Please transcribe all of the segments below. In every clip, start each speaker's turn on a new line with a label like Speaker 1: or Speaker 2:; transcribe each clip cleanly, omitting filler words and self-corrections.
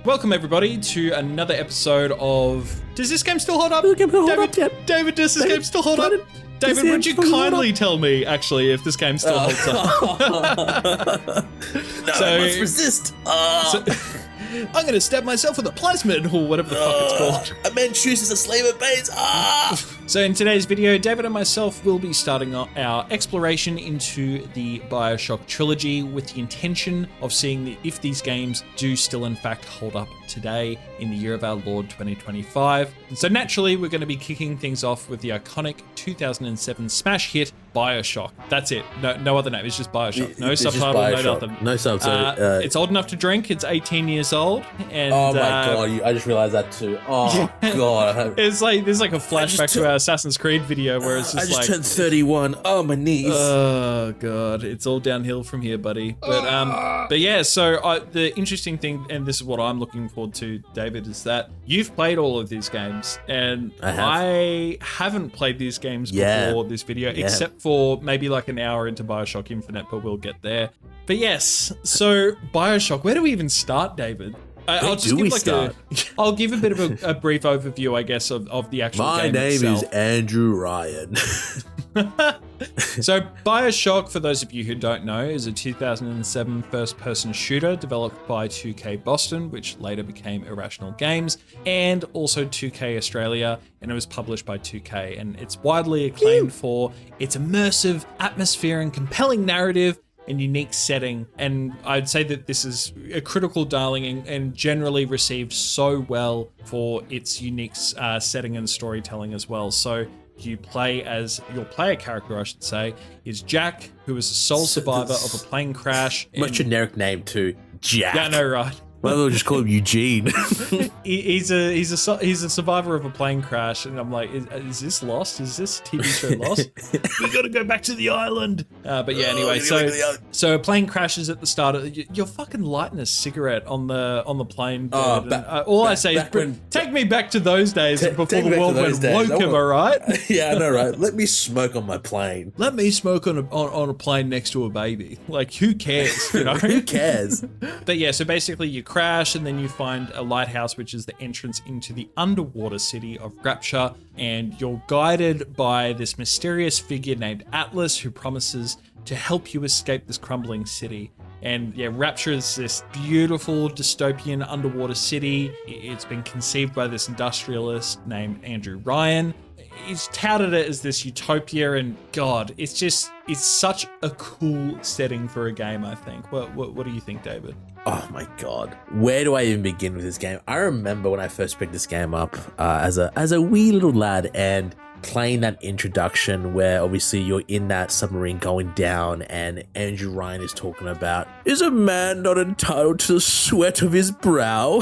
Speaker 1: Welcome everybody to another episode of... Does this game still hold up?
Speaker 2: David,
Speaker 1: does this game still hold up? David, would you kindly tell me, actually, if this game still holds up?
Speaker 2: No, I must resist.
Speaker 1: I'm going to stab myself with a plasmid, or whatever the fuck it's called.
Speaker 2: A man chooses a slave obeys.
Speaker 1: So in today's video, David and myself will be starting our exploration into the Bioshock Trilogy with the intention of seeing if these games do still in fact hold up today in the year of our Lord 2025. And so naturally, we're going to be kicking things off with the iconic 2007 smash hit, Bioshock. That's it. No other name. It's just Bioshock. No subtitle, no nothing.
Speaker 2: No subtitle.
Speaker 1: It's old enough to drink. It's 18 years old. And,
Speaker 2: oh my god, I just realized that too. Oh god.
Speaker 1: It's like, there's like a flashback to our Assassin's Creed video where it's just
Speaker 2: I just turned 31. Oh, my knees.
Speaker 1: Oh god, it's all downhill from here, buddy. But yeah, so the interesting thing, and this is what I'm looking forward to, David, is that you've played all of these games, and I haven't played these games before this video, except for maybe like an hour into Bioshock Infinite, but we'll get there. But yes, so Bioshock, where do we even start, David? I'll give a bit of a brief overview, I guess, of the actual game itself.
Speaker 2: My name is Andrew Ryan.
Speaker 1: So Bioshock, for those of you who don't know, is a 2007 first-person shooter developed by 2K Boston, which later became Irrational Games, and also 2K Australia, and it was published by 2K, and it's widely acclaimed for its immersive atmosphere and compelling narrative and unique setting, and I'd say that this is a critical darling and generally received so well for its unique setting and storytelling as well. So you play as, your player character, I should say, is Jack, who is a sole survivor of a plane crash.
Speaker 2: Much generic name too, Jack.
Speaker 1: Yeah, I know, right?
Speaker 2: Why don't we just call him Eugene?
Speaker 1: He's a survivor of a plane crash, and I'm like, is this Lost? Is this TV show Lost? We got to go back to the island. But yeah, anyway, so a plane crashes at the start of. You're fucking lighting a cigarette on the plane. Take me back to those days before the world went woke. Am I right?
Speaker 2: Yeah, I know, right? Let me smoke on my plane.
Speaker 1: Let me smoke on a plane next to a baby. Like, who cares? You know,
Speaker 2: who cares?
Speaker 1: But yeah, so basically you crash, and then you find a lighthouse, which is the entrance into the underwater city of Rapture, and you're guided by this mysterious figure named Atlas, who promises to help you escape this crumbling city. And yeah, Rapture is this beautiful dystopian underwater city. It's been conceived by this industrialist named Andrew Ryan. He's touted it as this utopia, and God, it's such a cool setting for a game, I think. What do you think, David?
Speaker 2: Oh my god, where do I even begin with this game? I remember when I first picked this game up as a wee little lad, and playing that introduction where obviously you're in that submarine going down, and Andrew Ryan is talking about, is a man not entitled to the sweat of his brow?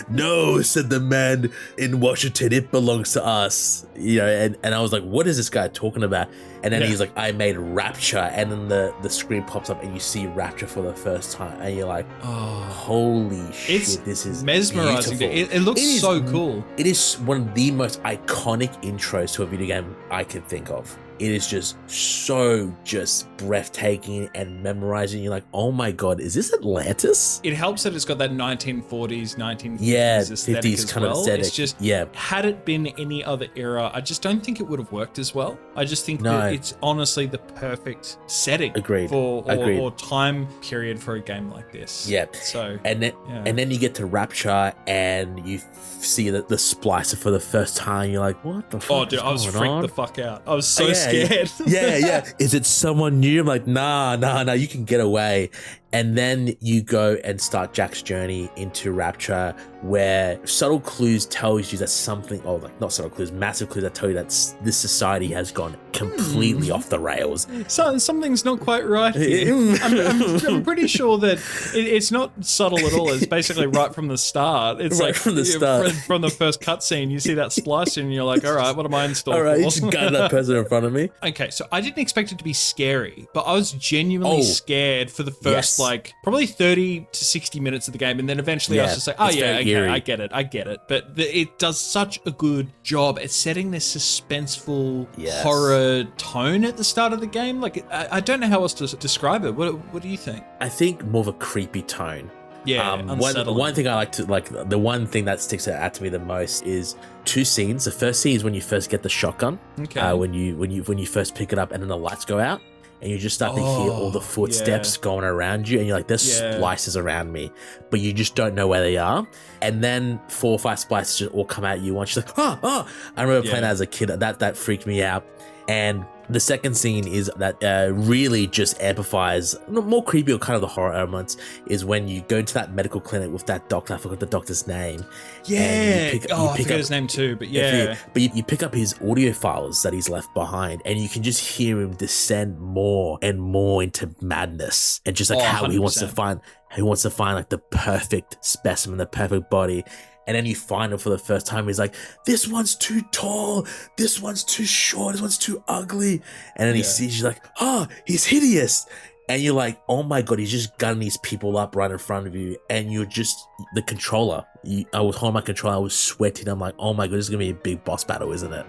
Speaker 2: No, said the man in Washington, it belongs to us. You know, and I was like, what is this guy talking about? And then he's like, I made Rapture, and then the screen pops up and you see Rapture for the first time, and you're like, oh, holy shit, this is
Speaker 1: mesmerizing. It looks so cool.
Speaker 2: It is one of the most iconic intros to a video game I can think of. It is just so breathtaking and memorizing. You're like, oh my god, is this Atlantis?
Speaker 1: It helps that it's got that 1940s, 1950s aesthetic
Speaker 2: 50s
Speaker 1: as
Speaker 2: kind
Speaker 1: well.
Speaker 2: Of aesthetic.
Speaker 1: It's just, had it been any other era, I just don't think it would have worked as well. I just think that it's honestly the perfect setting or time period for a game like this.
Speaker 2: Yeah.
Speaker 1: So
Speaker 2: and then you get to Rapture and you see the splicer for the first time. You're like, what the fuck?
Speaker 1: Oh, dude, I was freaked the fuck out. I was so scared.
Speaker 2: Yeah. Is it someone new? I'm like, nah, you can get away. And then you go and start Jack's journey into Rapture, where subtle clues tells you that not subtle clues, massive clues that tell you that this society has gone completely off the rails.
Speaker 1: So something's not quite right here. I'm pretty sure that it's not subtle at all. It's basically right from the start. It's
Speaker 2: right
Speaker 1: like
Speaker 2: from the start.
Speaker 1: From the first cutscene, you see that splicer and you're like, all right, what am I in store for?
Speaker 2: All right, you just got that person in front of me.
Speaker 1: Okay, so I didn't expect it to be scary, but I was genuinely scared for the first probably 30 to 60 minutes of the game, and then eventually I was just like, oh yeah, okay, eerie. I get it. But it does such a good job at setting this suspenseful horror tone at the start of the game. Like, I don't know how else to describe it. What do you think?
Speaker 2: I think more of a creepy tone.
Speaker 1: Yeah, unsettling.
Speaker 2: One thing I like to like, the one thing that sticks out to me the most is two scenes. The first scene is when you first get the shotgun,
Speaker 1: Okay.
Speaker 2: when you first pick it up, and then the lights go out, and you just start to hear all the footsteps going around you, and you're like, there's splices around me, but you just don't know where they are. And then 4 or 5 splices just all come at you once. You're like, oh! I remember playing that as a kid. That freaked me out. And the second scene is that really just amplifies more creepy or kind of the horror elements, is when you go into that medical clinic with that doctor. I forgot the doctor's name.
Speaker 1: Yeah. I forget his name too, but yeah.
Speaker 2: You pick up his audio files that he's left behind, and you can just hear him descend more and more into madness, and just like how
Speaker 1: 100%.
Speaker 2: he wants to find like the perfect specimen, the perfect body. And then you find him for the first time. He's like, this one's too tall. This one's too short. This one's too ugly. And then he sees you like, he's hideous. And you're like, oh my God, he's just gunning these people up right in front of you. And you're just the controller. I was holding my controller. I was sweating. I'm like, oh my God, this is going to be a big boss battle, isn't it?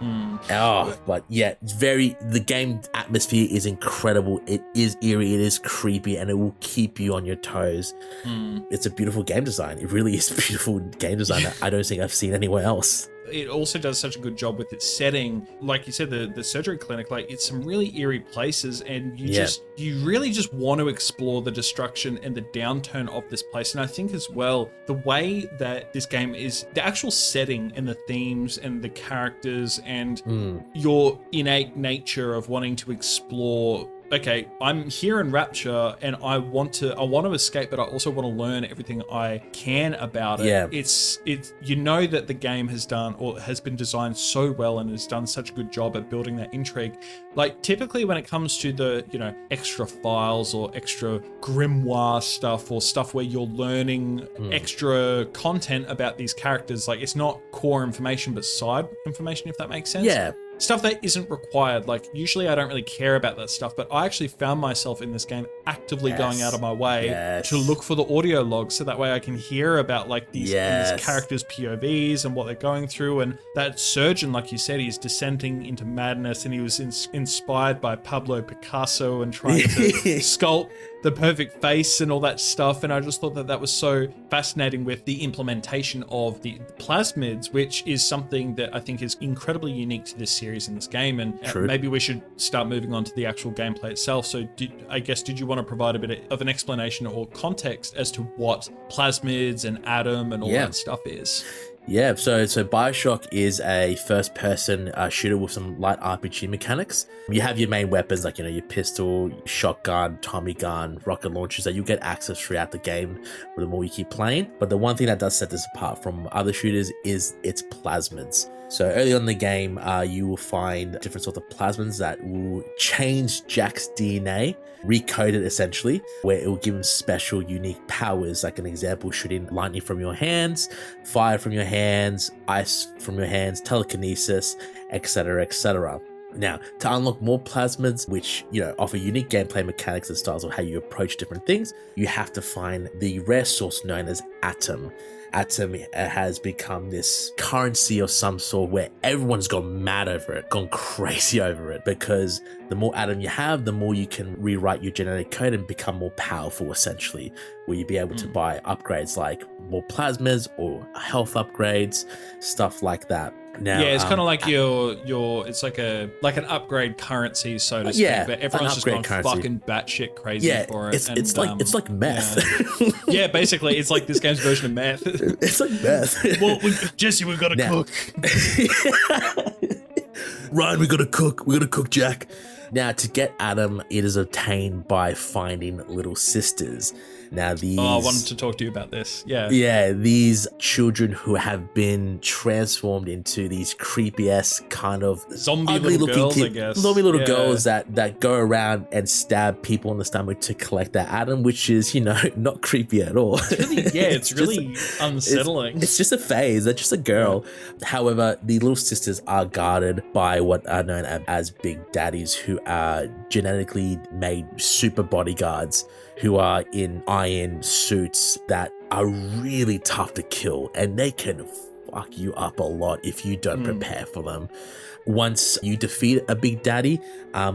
Speaker 2: But yeah, it's the game atmosphere is incredible. It is eerie. It is creepy, and it will keep you on your toes. It's a beautiful game design. It really is beautiful game design that I don't think I've seen anywhere else.
Speaker 1: It also does such a good job with its setting. Like you said, the surgery clinic, like it's some really eerie places, and you really just want to explore the destruction and the downturn of this place. And I think as well, the way that this game is, the actual setting and the themes and the characters and your innate nature of wanting to explore, okay, I'm here in Rapture and I want to escape, but I also want to learn everything I can about it. Yeah. It's you know that the game has been designed so well and has done such a good job at building that intrigue. Like typically when it comes to the, extra files or extra grimoire stuff or stuff where you're learning extra content about these characters, like it's not core information but side information, if that makes sense.
Speaker 2: Yeah.
Speaker 1: Stuff that isn't required. Like usually I don't really care about that stuff, but I actually found myself in this game actively going out of my way to look for the audio logs, so that way I can hear about like these characters' POVs and what they're going through. And that surgeon, like you said, he's descending into madness, and he was inspired by Pablo Picasso and trying to sculpt the perfect face and all that stuff. And I just thought that was so fascinating with the implementation of the plasmids, which is something that I think is incredibly unique to this series in this game. And maybe we should start moving on to the actual gameplay itself. So did you want to provide a bit of an explanation or context as to what plasmids and Atom and all that stuff is?
Speaker 2: Yeah, so Bioshock is a first-person shooter with some light RPG mechanics. You have your main weapons like, your pistol, shotgun, Tommy gun, rocket launchers that you get access throughout the game the more you keep playing. But the one thing that does set this apart from other shooters is its plasmids. So early on in the game, you will find different sorts of plasmids that will change Jack's DNA, recode it essentially, where it will give him special, unique powers. Like an example, shooting lightning from your hands, fire from your hands, ice from your hands, telekinesis, etc., etc. Now, to unlock more plasmids, which, offer unique gameplay mechanics and styles of how you approach different things, you have to find the rare source known as Atom. Atom has become this currency of some sort where everyone's gone mad over it, gone crazy over it, because the more Atom you have, the more you can rewrite your genetic code and become more powerful, essentially, where you'll be able to buy upgrades like more plasmids or health upgrades, stuff like that. Now,
Speaker 1: it's kind of like it's like an upgrade currency, so to speak, but everyone's just gone fucking batshit crazy for it.
Speaker 2: It's like meth.
Speaker 1: Yeah, basically, it's like this game's version of meth.
Speaker 2: It's like meth.
Speaker 1: Well, Jesse, we've got to cook.
Speaker 2: Ryan, we got to cook. We got to cook, Jack. Now, to get Atom, it is obtained by finding little sisters. Now, these...
Speaker 1: I wanted to talk to you about this. Yeah.
Speaker 2: Yeah, these children who have been transformed into these creepy-ass kind of
Speaker 1: zombie little girls, I guess.
Speaker 2: Zombie little girls that go around and stab people in the stomach to collect their Atom, which is, not creepy at all.
Speaker 1: It's really unsettling.
Speaker 2: It's just a phase. They're just a girl. Yeah. However, the little sisters are guarded by what are known as Big Daddies, who are genetically made super bodyguards who are in iron suits that are really tough to kill, and they can fuck you up a lot if you don't prepare for them. Once you defeat a big daddy,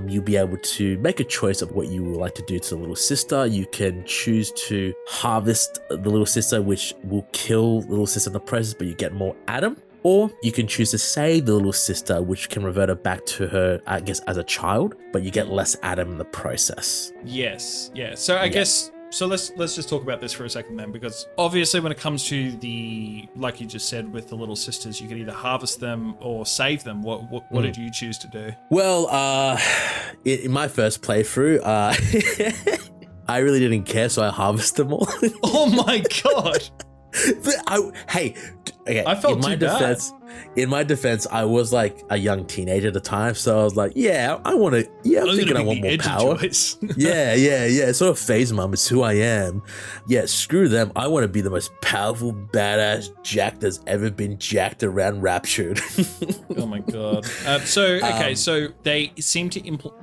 Speaker 2: you'll be able to make a choice of what you would like to do to the little sister. You can choose to harvest the little sister, which will kill the little sister in the process, but you get more Adam. Or you can choose to save the little sister, which can revert her back to her, I guess, as a child, but you get less Adam in the process.
Speaker 1: Yes, yeah. So I guess... So let's just talk about this for a second then, because obviously when it comes to the, like you just said, with the little sisters, you could either harvest them or save them. What did you choose to do?
Speaker 2: Well, in my first playthrough, I really didn't care, so I harvested them all.
Speaker 1: Oh my god!
Speaker 2: Okay.
Speaker 1: I felt too bad.
Speaker 2: In my defense, I was like a young teenager at the time, so I was like, I'm thinking I want more power. Yeah. Sort of phase mom is who I am. Yeah, screw them. I want to be the most powerful, badass Jack that's ever been jacked around Raptured.
Speaker 1: Oh my god. So they seem to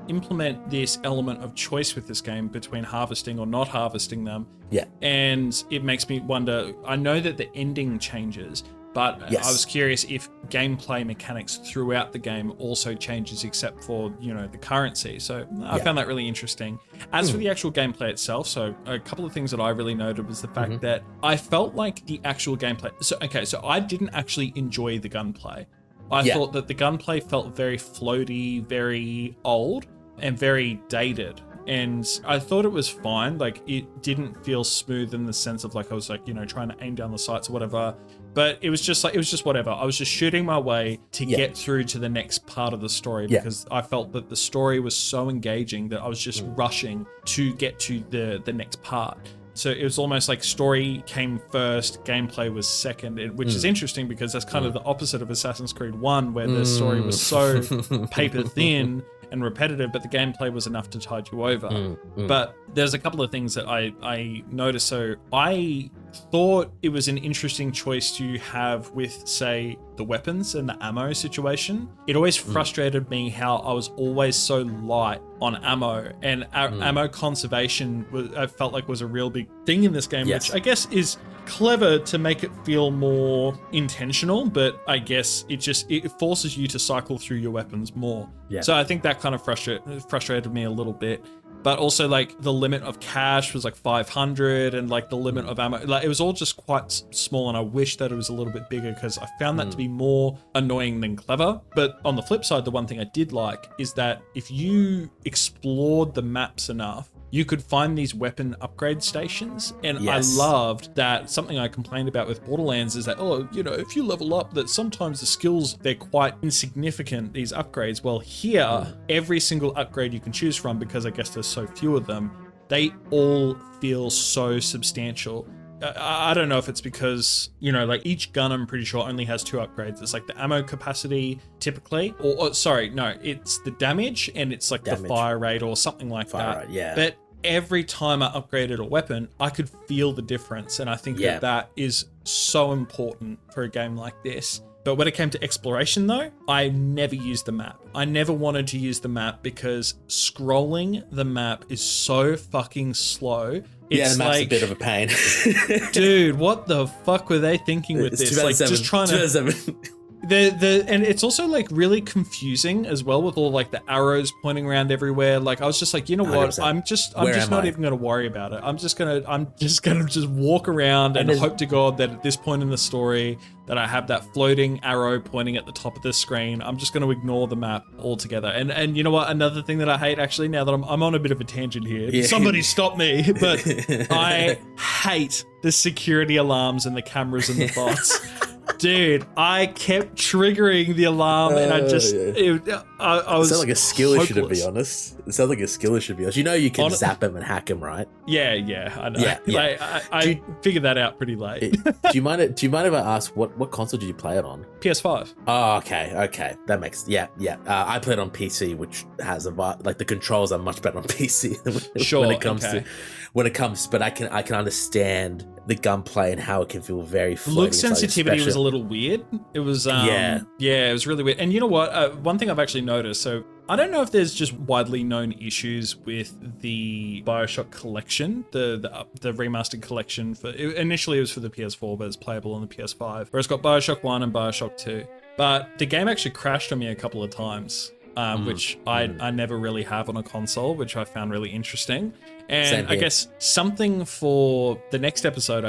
Speaker 1: implement this element of choice with this game between harvesting or not harvesting them.
Speaker 2: Yeah.
Speaker 1: And it makes me wonder, I know that the ending changes, but
Speaker 2: yes.
Speaker 1: I was curious if gameplay mechanics throughout the game also changes except for, the currency. So I found that really interesting. As for the actual gameplay itself, so a couple of things that I really noted was the fact that I felt like the actual gameplay... So I didn't actually enjoy the gunplay. I thought that the gunplay felt very floaty, very old, and very dated. And I thought it was fine. Like, it didn't feel smooth in the sense of like, I was like, trying to aim down the sights or whatever. But it was just whatever. I was just shooting my way to get through to the next part of the story because I felt that the story was so engaging that I was just rushing to get to the next part. So it was almost like story came first, gameplay was second, which is interesting because that's kind of the opposite of Assassin's Creed 1, where the story was so paper thin and repetitive, but the gameplay was enough to tide you over. But there's a couple of things that I noticed. So I thought it was an interesting choice to have with, say, the weapons and the ammo situation. It always frustrated me how I was always so light on ammo, and ammo conservation I felt like was a real big thing in this game, which I guess is clever to make it feel more intentional, but I guess it forces you to cycle through your weapons more. So I think that kind of frustrated me a little bit. But also, like, the limit of cash was like 500, and like the limit of ammo, like, it was all just quite small, and I wish that it was a little bit bigger because I found that to be more annoying than clever. But on the flip side, the one thing I did like is that if you explored the maps enough, you could find these weapon upgrade stations. And I loved that. Something I complained about with Borderlands is that, if you level up, that sometimes the skills, they're quite insignificant, these upgrades. Well, here, every single upgrade you can choose from, because I guess there's so few of them, they all feel so substantial. I don't know if it's because, like each gun, I'm pretty sure only has 2 upgrades. It's like the ammo capacity typically, it's the damage, and it's like the fire rate or something like that. But every time I upgraded a weapon, I could feel the difference. And I think that is so important for a game like this. But when it came to exploration though, I never used the map. I never wanted to use the map because scrolling the map is so fucking slow.
Speaker 2: The map's a bit of a pain.
Speaker 1: Dude, what the fuck were they thinking with this? Like, just trying to... and it's also like really confusing as well with all like the arrows pointing around everywhere. Like, I was just like, you know what? 100%. I'm just not even going to worry about it. I'm just going to walk around and hope to God that at this point in the story that I have that floating arrow pointing at the top of the screen. I'm just going to ignore the map altogether. And you know what? Another thing that I hate, actually, now that I'm on a bit of a tangent here, somebody stop me. But I hate the security alarms and the cameras and the bots. Dude, I kept triggering the alarm, and I was.
Speaker 2: It sounds like a skill issue, to be honest. It sounds like a skill issue, to be honest. You can zap him and hack him, right?
Speaker 1: Yeah, I know. Yeah. I figured that out pretty late.
Speaker 2: Do you mind if I ask what console did you play it on?
Speaker 1: PS5.
Speaker 2: Oh, okay. That makes I played on PC, which has the controls are much better on PC when it comes. But I can understand the gunplay and how it can feel very floaty.
Speaker 1: Look sensitivity was a little weird. It was it was really weird. And you know what? One thing I've actually noticed, so I don't know if there's just widely known issues with the Bioshock collection, the remastered collection. Initially it was for the PS4, but it's playable on the PS5, where it's got Bioshock 1 and Bioshock 2. But the game actually crashed on me a couple of times, which I never really have on a console, which I found really interesting. And I guess something for the next episode,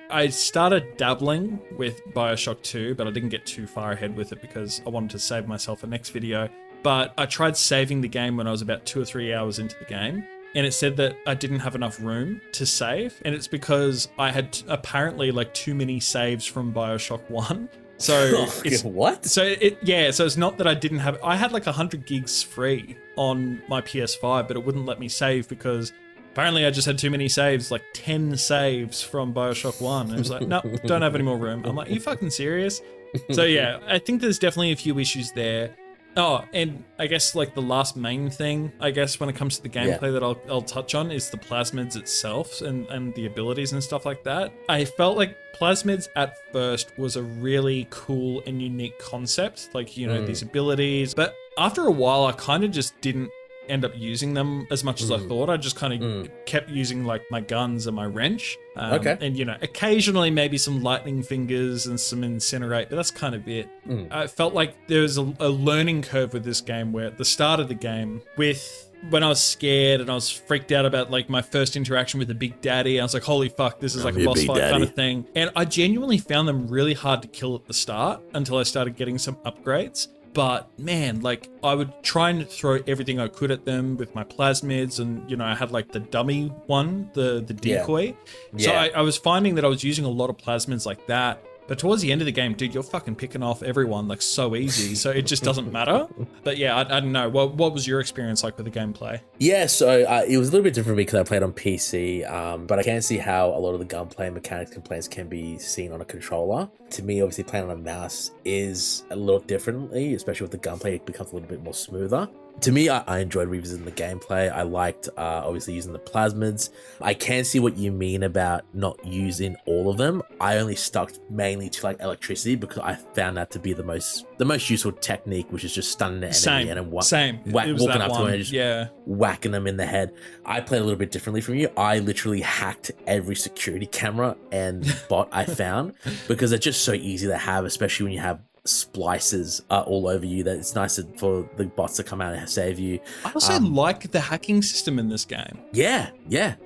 Speaker 1: I started dabbling with Bioshock 2, but I didn't get too far ahead with it because I wanted to save myself a next video. But I tried saving the game when I was about 2 or 3 hours into the game, and it said that I didn't have enough room to save. And it's because I had apparently like too many saves from Bioshock 1. So it's
Speaker 2: what?
Speaker 1: So it's not that I didn't have, I had like 100 gigs free on my PS5, but it wouldn't let me save because apparently I just had too many saves, like 10 saves from Bioshock 1. And it was like, no, don't have any more room. I'm like, are you fucking serious? So yeah, I think there's definitely a few issues there. Oh, and I guess like the last main thing, I guess when it comes to the gameplay that I'll touch on is the plasmids itself and the abilities and stuff like that. I felt like plasmids at first was a really cool and unique concept, like, you know, these abilities. But after a while, I kind of just didn't end up using them as much as I thought. I just kind of kept using like my guns and my wrench. And, you know, occasionally maybe some lightning fingers and some incinerate, but that's kind of it. I felt like there was a learning curve with this game where at the start of the game when I was scared and I was freaked out about like my first interaction with the Big Daddy, I was like, holy fuck, this is like a boss fight kind of thing. And I genuinely found them really hard to kill at the start until I started getting some upgrades. But man, like I would try and throw everything I could at them with my plasmids, and you know, I had like the dummy one, the decoy. So I was finding that I was using a lot of plasmids like that. But towards the end of the game, dude, you're fucking picking off everyone like so easy. So it just doesn't matter. But yeah, I don't know. What was your experience like with the gameplay?
Speaker 2: Yeah, so it was a little bit different because I played on PC, but I can see how a lot of the gunplay mechanics complaints can be seen on a controller. To me, obviously playing on a mouse is a little differently, especially with the gunplay, it becomes a little bit more smoother. To me, I enjoyed revisiting the gameplay. I liked, obviously, using the plasmids. I can see what you mean about not using all of them. I only stuck mainly to like electricity because I found that to be the most useful technique, which is just stunning the enemy and then walking up to them and just whacking them in the head. I played a little bit differently from you. I literally hacked every security camera and bot I found because it's just so easy to have, especially when you have splices all over you, that it's nice for the bots to come out and save you.
Speaker 1: I also like the hacking system in this game.
Speaker 2: Yeah.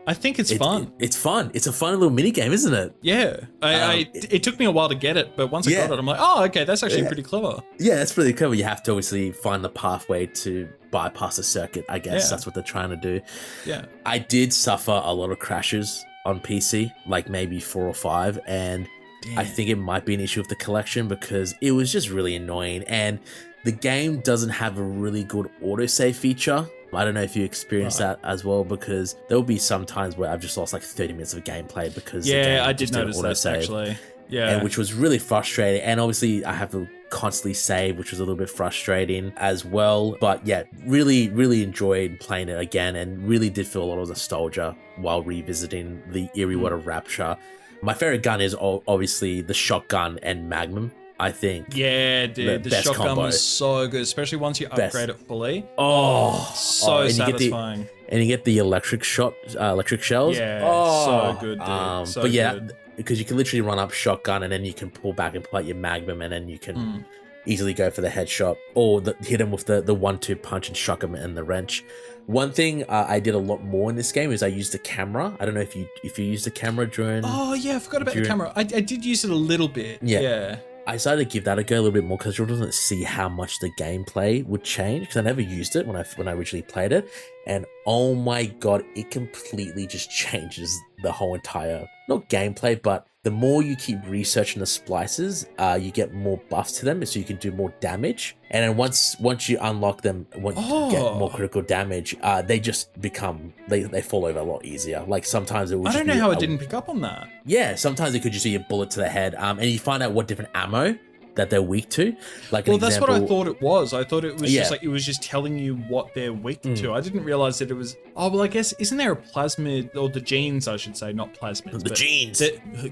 Speaker 1: I think it's fun.
Speaker 2: It's fun. It's a fun little mini game, isn't it?
Speaker 1: Yeah. It took me a while to get it, but once I got it, I'm like, oh, okay, that's actually pretty clever.
Speaker 2: Yeah, that's pretty clever. You have to obviously find the pathway to bypass a circuit, I guess. That's what they're trying to do.
Speaker 1: Yeah.
Speaker 2: I did suffer a lot of crashes on PC, like maybe 4 or 5, and I think it might be an issue with the collection because it was just really annoying, and the game doesn't have a really good autosave feature. I don't know if you experienced that as well, because there will be some times where I've just lost like 30 minutes of gameplay because the game
Speaker 1: I did notice that actually. Yeah,
Speaker 2: and which was really frustrating. And obviously I have to constantly save, which was a little bit frustrating as well. But yeah, really enjoyed playing it again, and really did feel a lot of nostalgia while revisiting the eerie word of Rapture. My favorite gun is obviously the shotgun and Magnum, I think.
Speaker 1: Yeah, dude, the shotgun was so good, especially once you upgrade it fully. So satisfying.
Speaker 2: And you get the electric shells.
Speaker 1: Yeah, so good, dude. So
Speaker 2: but yeah,
Speaker 1: good.
Speaker 2: Because you can literally run up shotgun and then you can pull back and pull out your Magnum, and then you can easily go for the headshot or hit him with the 1-2 punch and shock him in the wrench. One thing I did a lot more in this game is I used the camera. I don't know if you used the camera during...
Speaker 1: Oh, yeah, I forgot about the camera. I did use it a little bit. Yeah.
Speaker 2: I decided to give that a go a little bit more because I didn't see how much the gameplay would change, because I never used it when I originally played it. And oh my god, it completely just changes the whole entire, not gameplay, but the more you keep researching the splices, you get more buffs to them, so you can do more damage. And then once you unlock them, once you get more critical damage, they just become, they fall over a lot easier. Like sometimes it will
Speaker 1: I don't know how I didn't pick up on that.
Speaker 2: Yeah, sometimes it could just be a bullet to the head, and you find out what different ammo that they're weak to. Like,
Speaker 1: well, that's what I thought it was. I thought it was
Speaker 2: Yeah.
Speaker 1: just like, it was just telling you what they're weak to. I didn't realize that it was, oh, well, I guess, isn't there a plasmid, or the genes, I should say, not plasmids.
Speaker 2: The genes.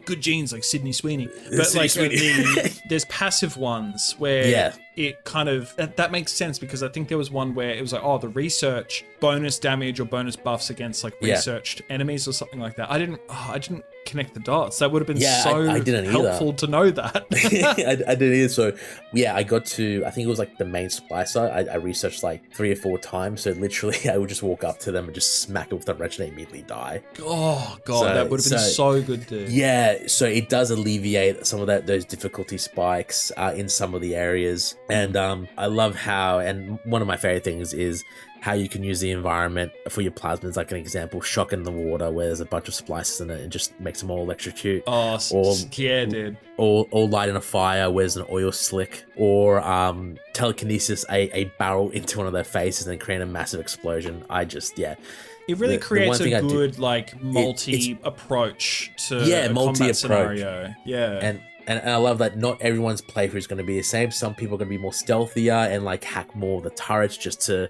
Speaker 1: Good genes, like Sydney Sweeney. But like there's passive ones where it kind of, that makes sense, because I think there was one where it was like, oh, the research bonus damage or bonus buffs against like researched enemies or something like that. I didn't connect the dots. That would have been
Speaker 2: I didn't
Speaker 1: helpful to know that.
Speaker 2: I didn't either. So yeah, I got to, I think it was like the main splicer. I researched like 3 or 4 times. So literally I would just walk up to them and just smack it with the wrench and they immediately die.
Speaker 1: Oh God, that would have been so good, dude.
Speaker 2: Yeah, so it does alleviate some of those difficulty spikes in some of the areas. And I love how, and one of my favorite things is how you can use the environment for your plasmids. Like an example, shock in the water where there's a bunch of splices in it and just makes them all electrocute.
Speaker 1: Oh, yeah, dude.
Speaker 2: Or light in a fire where there's an oil slick. Or telekinesis a barrel into one of their faces and create a massive explosion.
Speaker 1: It really creates a good like multi approach to a combat scenario. Yeah.
Speaker 2: And I love that not everyone's playthrough is going to be the same. Some people are going to be more stealthier and like hack more of the turrets just to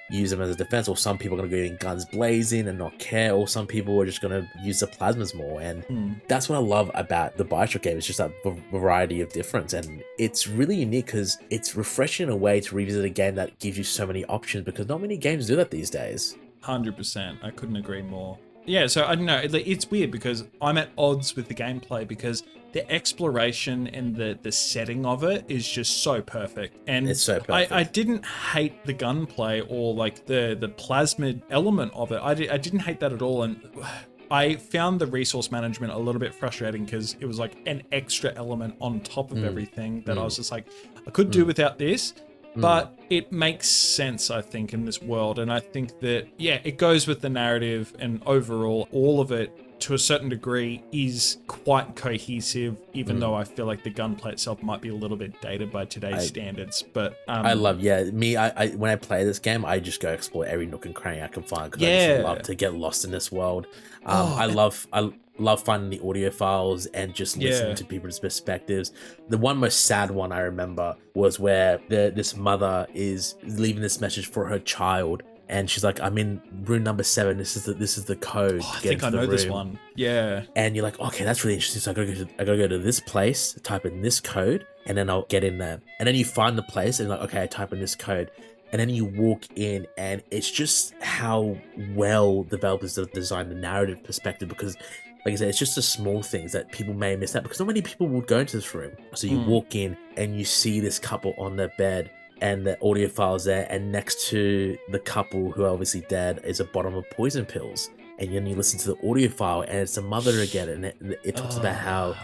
Speaker 2: use them as a defense, or some people are going to go in guns blazing and not care, or some people are just going to use the plasmas more. And that's what I love about the Bioshock game. It's just that variety of difference, and it's really unique because it's refreshing in a way to revisit a game that gives you so many options, because not many games do that these days.
Speaker 1: 100%. I couldn't agree more. Yeah, so I don't know. It's weird because I'm at odds with the gameplay, because the exploration and the setting of it is just so perfect. And
Speaker 2: it's so perfect.
Speaker 1: I didn't hate the gunplay or like the plasmid element of it. I didn't hate that at all. And I found the resource management a little bit frustrating because it was like an extra element on top of everything that I was just like, I could do without this. But it makes sense, I think, in this world. And I think that, yeah, it goes with the narrative, and overall, all of it, to a certain degree, is quite cohesive, even though I feel like the gunplay itself might be a little bit dated by today's standards. But
Speaker 2: I love, I when I play this game, I just go explore every nook and cranny I can find, because I just love to get lost in this world. I love finding the audio files and just listening to people's perspectives. The one most sad one I remember was where this mother is leaving this message for her child, and she's like, "I'm in room number 7. This is the code."
Speaker 1: I think I know this one. Yeah.
Speaker 2: And you're like, "Okay, that's really interesting. So I gotta go to this place, type in this code, and then I'll get in there." And then you find the place, and you're like, "Okay, I type in this code." And then you walk in, and it's just how well developers have designed the narrative perspective, because like I said, it's just the small things that people may miss out, because not many people would go into this room. So you walk in and you see this couple on their bed and the audio file's there, and next to the couple who are obviously dead is a bottle of poison pills. And then you listen to the audio file and it's the mother again, and it talks about how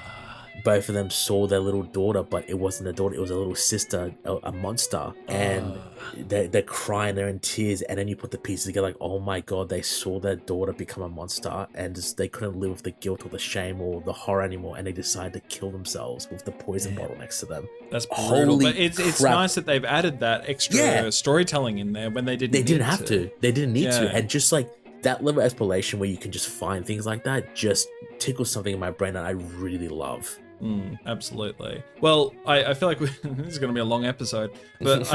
Speaker 2: both of them saw their little daughter, but it wasn't a daughter, it was a little sister, a monster. And they're crying, they're in tears, and then you put the pieces together like, oh my God, they saw their daughter become a monster, and they couldn't live with the guilt or the shame or the horror anymore, and they decided to kill themselves with the poison bottle next to them.
Speaker 1: That's brutal. But it's nice that they've added that extra storytelling in there when they didn't
Speaker 2: have to. They didn't need to. And just like that level of exploration where you can just find things like that just tickles something in my brain that I really love.
Speaker 1: Absolutely. Well, I feel like this is going to be a long episode, but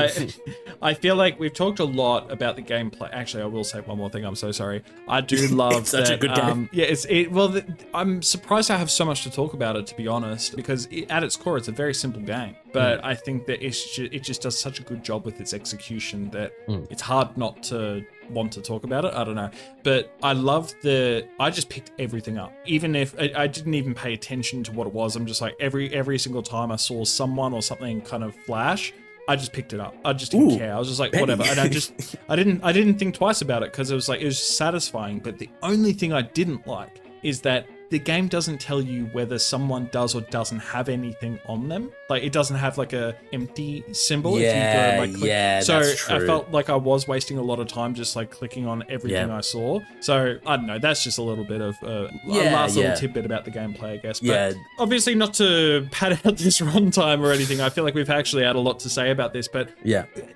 Speaker 1: I feel like we've talked a lot about the gameplay. Actually, I will say one more thing. I'm so sorry. I do love
Speaker 2: such a good game.
Speaker 1: I'm surprised I have so much to talk about it, to be honest, because at its core, it's a very simple game. But I think that it just does such a good job with its execution that it's hard not to want to talk about it. I don't know, but I just picked everything up, even if I didn't even pay attention to what it was. I'm just like, every single time I saw someone or something kind of flash, I just picked it up. I just didn't care. I was just like, whatever. And I didn't think twice about it, because it was satisfying. But the only thing I didn't like is that the game doesn't tell you whether someone does or doesn't have anything on them. Like, it doesn't have like a empty symbol. So
Speaker 2: that's true.
Speaker 1: I felt like I was wasting a lot of time just like clicking on everything I saw. So I don't know. That's just a little bit of a last little tidbit about the gameplay, I guess. But obviously not to pad out this runtime or anything. I feel like we've actually had a lot to say about this. But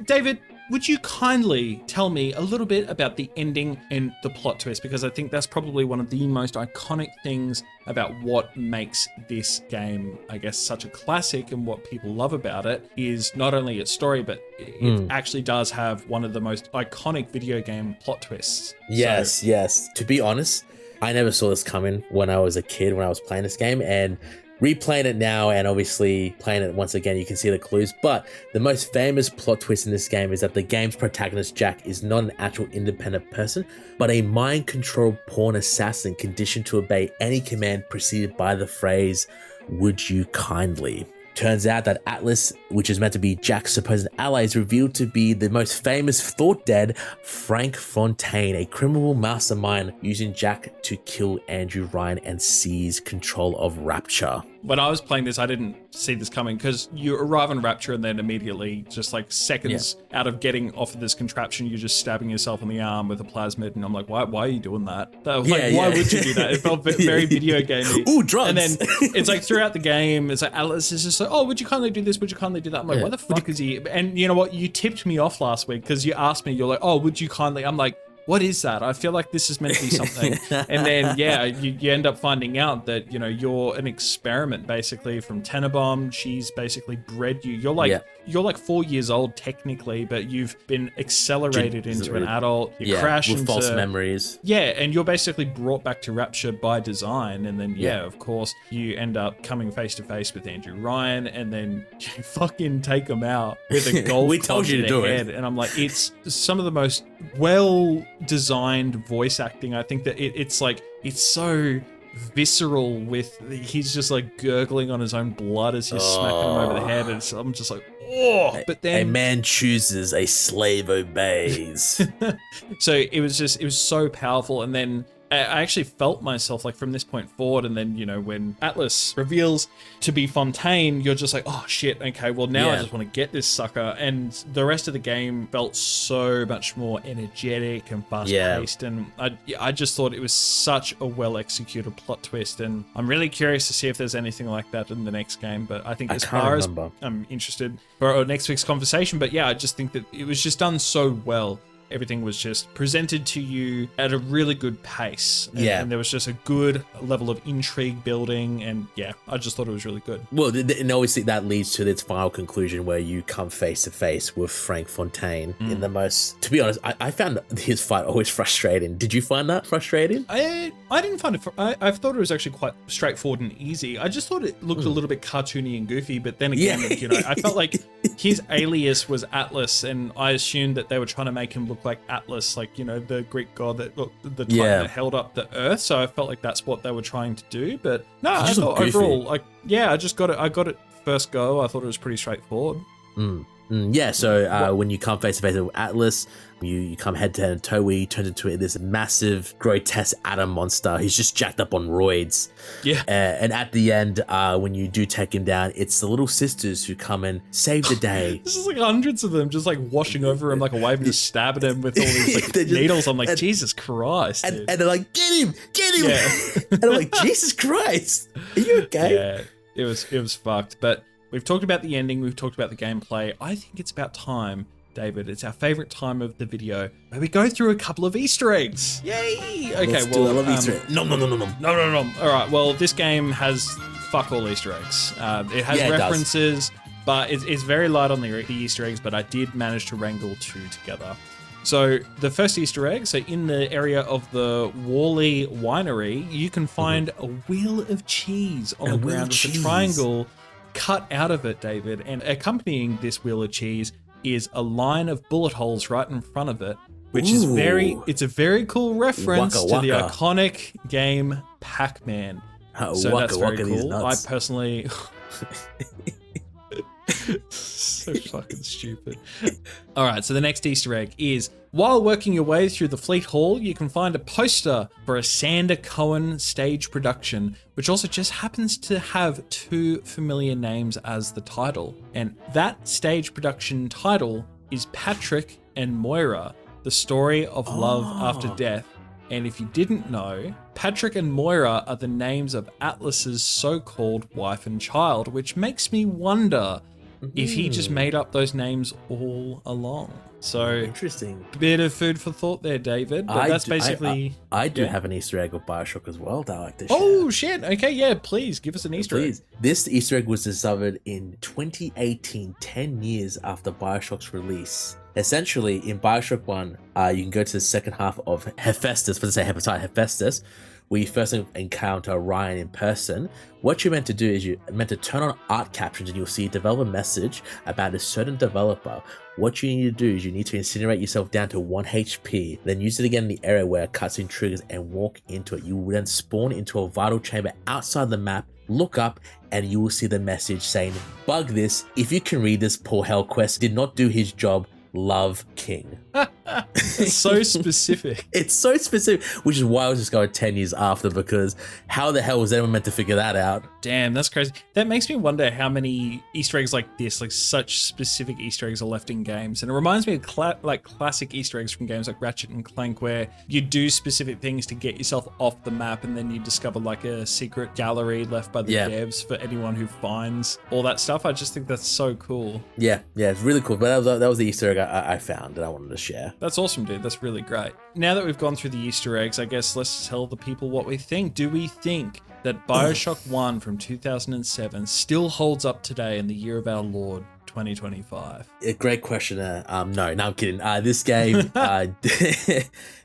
Speaker 1: David, would you kindly tell me a little bit about the ending and the plot twist? Because I think that's probably one of the most iconic things about what makes this game, I guess, such a classic, and what people love about it is not only its story, but it actually does have one of the most iconic video game plot twists.
Speaker 2: Yes. To be honest, I never saw this coming when I was a kid, when I was playing this game, and replaying it now and obviously playing it once again, you can see the clues. But the most famous plot twist in this game is that the game's protagonist, Jack, is not an actual independent person, but a mind-controlled pawn assassin conditioned to obey any command preceded by the phrase, "Would you kindly?" Turns out that Atlas, which is meant to be Jack's supposed ally, is revealed to be the most famous thought dead Frank Fontaine, a criminal mastermind using Jack to kill Andrew Ryan and seize control of Rapture.
Speaker 1: When I was playing this, I didn't see this coming, because you arrive on Rapture and then immediately, just like seconds out of getting off of this contraption, you're just stabbing yourself in the arm with a plasmid, and I'm like, why are you doing that? Why would you do that? It felt very video gamey.
Speaker 2: Ooh, drugs!
Speaker 1: And then it's like throughout the game, it's like Atlas is just like, oh, would you kindly do this? Would you kindly do that? I'm like, why the fuck is he? And you know what? You tipped me off last week because you asked me, you're like, oh, would you kindly? I'm like, what is that? I feel like this is meant to be something. And then, you end up finding out that, you're an experiment basically from Tenenbaum. She's basically bred you. You're like 4 years old technically, but you've been accelerated into an adult. You crash
Speaker 2: with
Speaker 1: into
Speaker 2: false memories.
Speaker 1: Yeah, and you're basically brought back to Rapture by design. And then, of course, you end up coming face to face with Andrew Ryan, and then you fucking take him out with a golf
Speaker 2: We told you to do it.
Speaker 1: And I'm like, it's some of the most well-designed voice acting. I think that it's so visceral with, he's just like gurgling on his own blood as he's smacking him over the head, and I'm just like, oh. But then
Speaker 2: a man chooses, a slave obeys.
Speaker 1: So it was so powerful. And then I actually felt myself like from this point forward, and then when Atlas reveals to be Fontaine, you're just like, oh shit, okay, well now I just want to get this sucker. And the rest of the game felt so much more energetic and fast paced, and I just thought it was such a well executed plot twist, and I'm really curious to see if there's anything like that in the next game. But I think as far as I'm interested for our next week's conversation, but I just think that it was just done so well. Everything was just presented to you at a really good pace. And there was just a good level of intrigue building. And I just thought it was really good.
Speaker 2: Well, and obviously that leads to its final conclusion where you come face to face with Frank Fontaine in the most, to be honest, I found his fight always frustrating. Did you find that frustrating?
Speaker 1: I didn't find it, I thought it was actually quite straightforward and easy. I just thought it looked a little bit cartoony and goofy, but then again, I felt like his alias was Atlas, and I assumed that they were trying to make him look like Atlas, like the Greek god that the Titan that held up the earth. So I felt like that's what they were trying to do. But no, I thought overall, I just got it first go. I thought it was pretty straightforward.
Speaker 2: So when you come face to face with Atlas, you come head to head toe where he turns into this massive, grotesque atom monster. He's just jacked up on roids. And at the end, when you do take him down, it's the little sisters who come and save the day.
Speaker 1: This is like hundreds of them just like washing over him like a wave and just stabbing him with all these needles. I'm like, Jesus Christ.
Speaker 2: And they're like, get him. And I'm like, Jesus Christ. Are you okay?
Speaker 1: Yeah, it was fucked. But we've talked about the ending. We've talked about the gameplay. I think it's about time, David. It's our favorite time of the video where we go through a couple of Easter eggs. Yay! Okay,
Speaker 2: I love Easter eggs. No.
Speaker 1: All right, well, this game has fuck all Easter eggs. It has references, but it's very light on the Easter eggs, but I did manage to wrangle two together. So the first Easter egg, so in the area of the Worley Winery, you can find a wheel of cheese on the ground with a triangle cut out of it, David. And accompanying this wheel of cheese is a line of bullet holes right in front of it, which is it's a very cool reference to the iconic game Pac-Man. So that's very cool. I personally... So fucking stupid. All right, so the next Easter egg is, while working your way through the Fleet Hall, you can find a poster for a Sander Cohen stage production, which also just happens to have two familiar names as the title. And that stage production title is Patrick and Moira, the story of love after death. And if you didn't know, Patrick and Moira are the names of Atlas's so-called wife and child, which makes me wonder, if he just made up those names all along. So
Speaker 2: interesting.
Speaker 1: Bit of food for thought there, David. But that's basically...
Speaker 2: I do have an Easter egg of Bioshock as well that I like to share.
Speaker 1: Oh, shit. Okay, yeah, please give us an Easter egg.
Speaker 2: This Easter egg was discovered in 2018, 10 years after Bioshock's release. Essentially, in Bioshock 1, you can go to the second half of Hephaestus, let's say Hephaestus, where you first encounter Ryan in person. What you're meant to do is you're meant to turn on art captions and you'll see a developer message about a certain developer. What you need to do is you need to incinerate yourself down to 1 HP, then use it again in the area where cutscene triggers and walk into it. You will then spawn into a vital chamber outside the map, look up, and you will see the message saying, "Bug this. If you can read this, Paul Hellquest did not do his job. Love, King."
Speaker 1: It's so specific.
Speaker 2: It's so specific, which is why I was just going 10 years after, because how the hell was anyone meant to figure that out?
Speaker 1: Damn, that's crazy. That makes me wonder how many Easter eggs like this, like such specific Easter eggs, are left in games. And it reminds me of classic Easter eggs from games like Ratchet and Clank, where you do specific things to get yourself off the map, and then you discover like a secret gallery left by the devs for anyone who finds all that stuff. I just think that's so cool.
Speaker 2: Yeah, it's really cool. But that was the Easter egg I found that I wanted to share.
Speaker 1: That's awesome, dude. That's really great. Now that we've gone through the Easter eggs, I guess let's tell the people what we think. Do we think that Bioshock 1 from 2007 still holds up today in the year of our Lord 2025?
Speaker 2: A great question. No, I'm kidding. This game,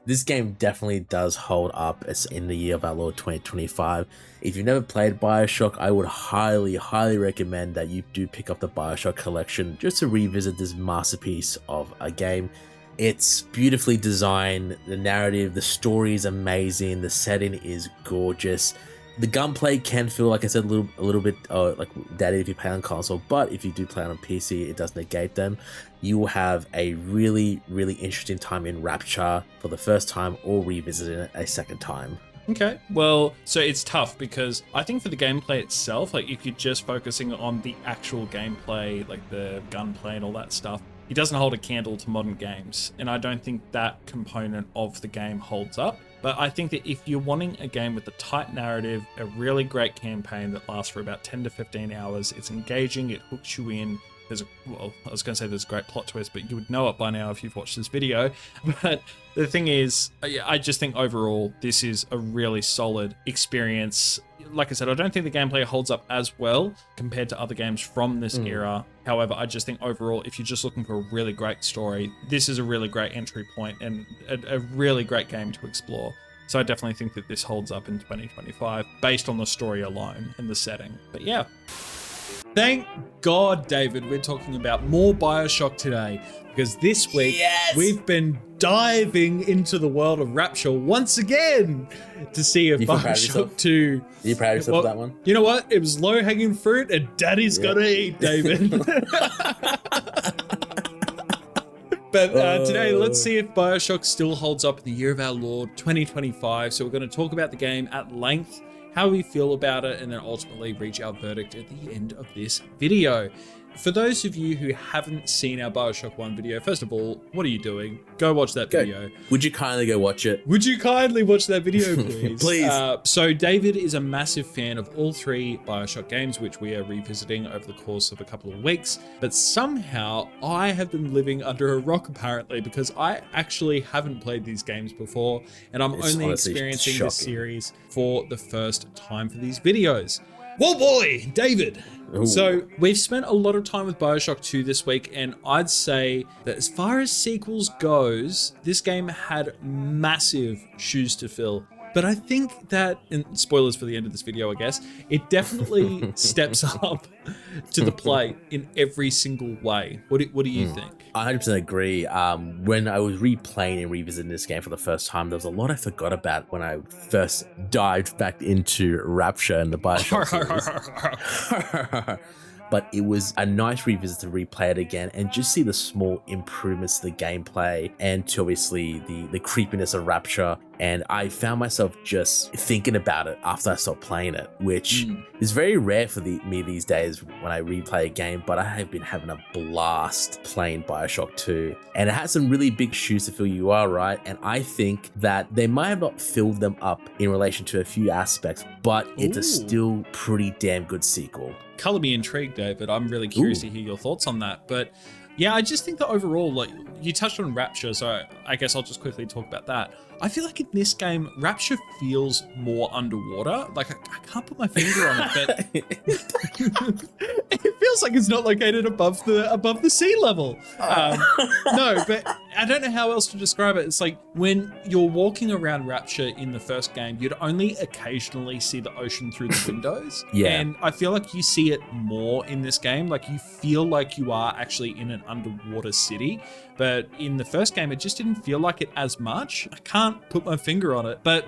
Speaker 2: this game definitely does hold up in the year of our Lord 2025. If you've never played Bioshock, I would highly, highly recommend that you do pick up the Bioshock collection just to revisit this masterpiece of a game. It's beautifully designed, the narrative, the story is amazing, the setting is gorgeous. The gunplay can feel, like I said, a little bit like dated if you play on console, but if you do play on PC, it does negate them. You will have a really, really interesting time in Rapture for the first time, or revisiting it a second time.
Speaker 1: Okay, well, so it's tough because I think for the gameplay itself, like if you're just focusing on the actual gameplay, like the gunplay and all that stuff, it doesn't hold a candle to modern games. And I don't think that component of the game holds up. But I think that if you're wanting a game with a tight narrative, a really great campaign that lasts for about 10 to 15 hours, it's engaging, it hooks you in. I was going to say there's a great plot twist, but you would know it by now if you've watched this video. But the thing is, I just think overall, this is a really solid experience. Like I said, I don't think the gameplay holds up as well compared to other games from this era. However, I just think overall, if you're just looking for a really great story, this is a really great entry point and a really great game to explore. So I definitely think that this holds up in 2025 based on the story alone and the setting. But yeah. Thank God, David, we're talking about more Bioshock today, because this week we've been diving into the world of Rapture once again to see if Bioshock 2...
Speaker 2: Are you proud of yourself for that one?
Speaker 1: You know what? It was low-hanging fruit and Daddy's got to eat, David. But today, let's see if Bioshock still holds up in the year of our Lord 2025. So we're going to talk about the game at length, how we feel about it, and then ultimately reach our verdict at the end of this video. For those of you who haven't seen our Bioshock 1 video, first of all, what are you doing? Go watch that video.
Speaker 2: Would you kindly go watch it?
Speaker 1: Would you kindly watch that video, please?
Speaker 2: Please.
Speaker 1: So David is a massive fan of all 3 Bioshock games, which we are revisiting over the course of a couple of weeks. But somehow I have been living under a rock, apparently, because I actually haven't played these games before, and I'm only experiencing this series for the first time for these videos. Well, boy, David.
Speaker 2: Ooh.
Speaker 1: So we've spent a lot of time with Bioshock 2 this week, and I'd say that as far as sequels goes, this game had massive shoes to fill. But I think that, and spoilers for the end of this video, I guess, it definitely steps up to the plate in every single way. What do you think?
Speaker 2: I 100% agree. When I was replaying and revisiting this game for the first time, there was a lot I forgot about when I first dived back into Rapture and the Bioshock series. But it was a nice revisit to replay it again and just see the small improvements to the gameplay and to obviously the creepiness of Rapture. And I found myself just thinking about it after I stopped playing it, which is very rare for me these days when I replay a game, but I have been having a blast playing Bioshock 2. And it has some really big shoes to fill, you are right. And I think that they might have not filled them up in relation to a few aspects, but it's a still pretty damn good sequel.
Speaker 1: color me intrigued, David. I'm really curious to hear your thoughts on that. But yeah, I just think that overall, like, you touched on Rapture, so I guess I'll just quickly talk about that. I feel like in this game, Rapture feels more underwater. Like, I can't put my finger on it, but it feels like it's not located above the sea level. No, but I don't know how else to describe it. It's like when you're walking around Rapture in the first game, you'd only occasionally see the ocean through the windows.
Speaker 2: Yeah.
Speaker 1: And I feel like you see it more in this game. Like, you feel like you are actually in an underwater city. But in the first game, it just didn't feel like it as much. I can't put my finger on it. But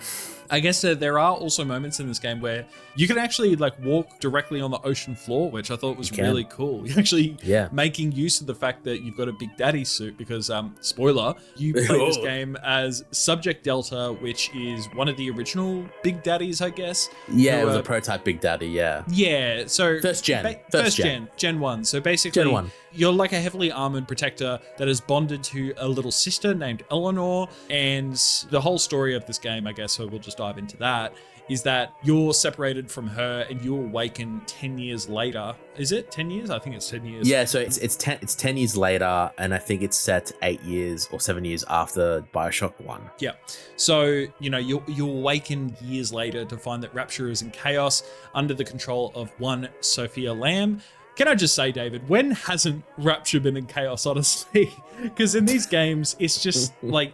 Speaker 1: I guess there are also moments in this game where you can actually like walk directly on the ocean floor, which I thought was really cool. You're actually making use of the fact that you've got a Big Daddy suit because, spoiler, you play this game as Subject Delta, which is one of the original Big Daddies, I guess.
Speaker 2: Yeah, it was a prototype Big Daddy, yeah.
Speaker 1: Yeah, so...
Speaker 2: First gen.
Speaker 1: Gen 1. So basically,
Speaker 2: Gen 1.
Speaker 1: You're like a heavily armored protector that is bonded to a little sister named Eleanor, and the whole story of this game, I guess, so we'll just dive into that, is that you're separated from her and you awaken 10 years later. Is it 10 years? I think it's 10 years.
Speaker 2: Yeah, so it's 10 years later, and I think it's set 8 years or 7 years after Bioshock 1.
Speaker 1: Yeah. So, you know, you awaken years later to find that Rapture is in chaos under the control of one Sophia Lamb. Can I just say, David, when hasn't Rapture been in chaos, honestly? Because in these games, it's just like,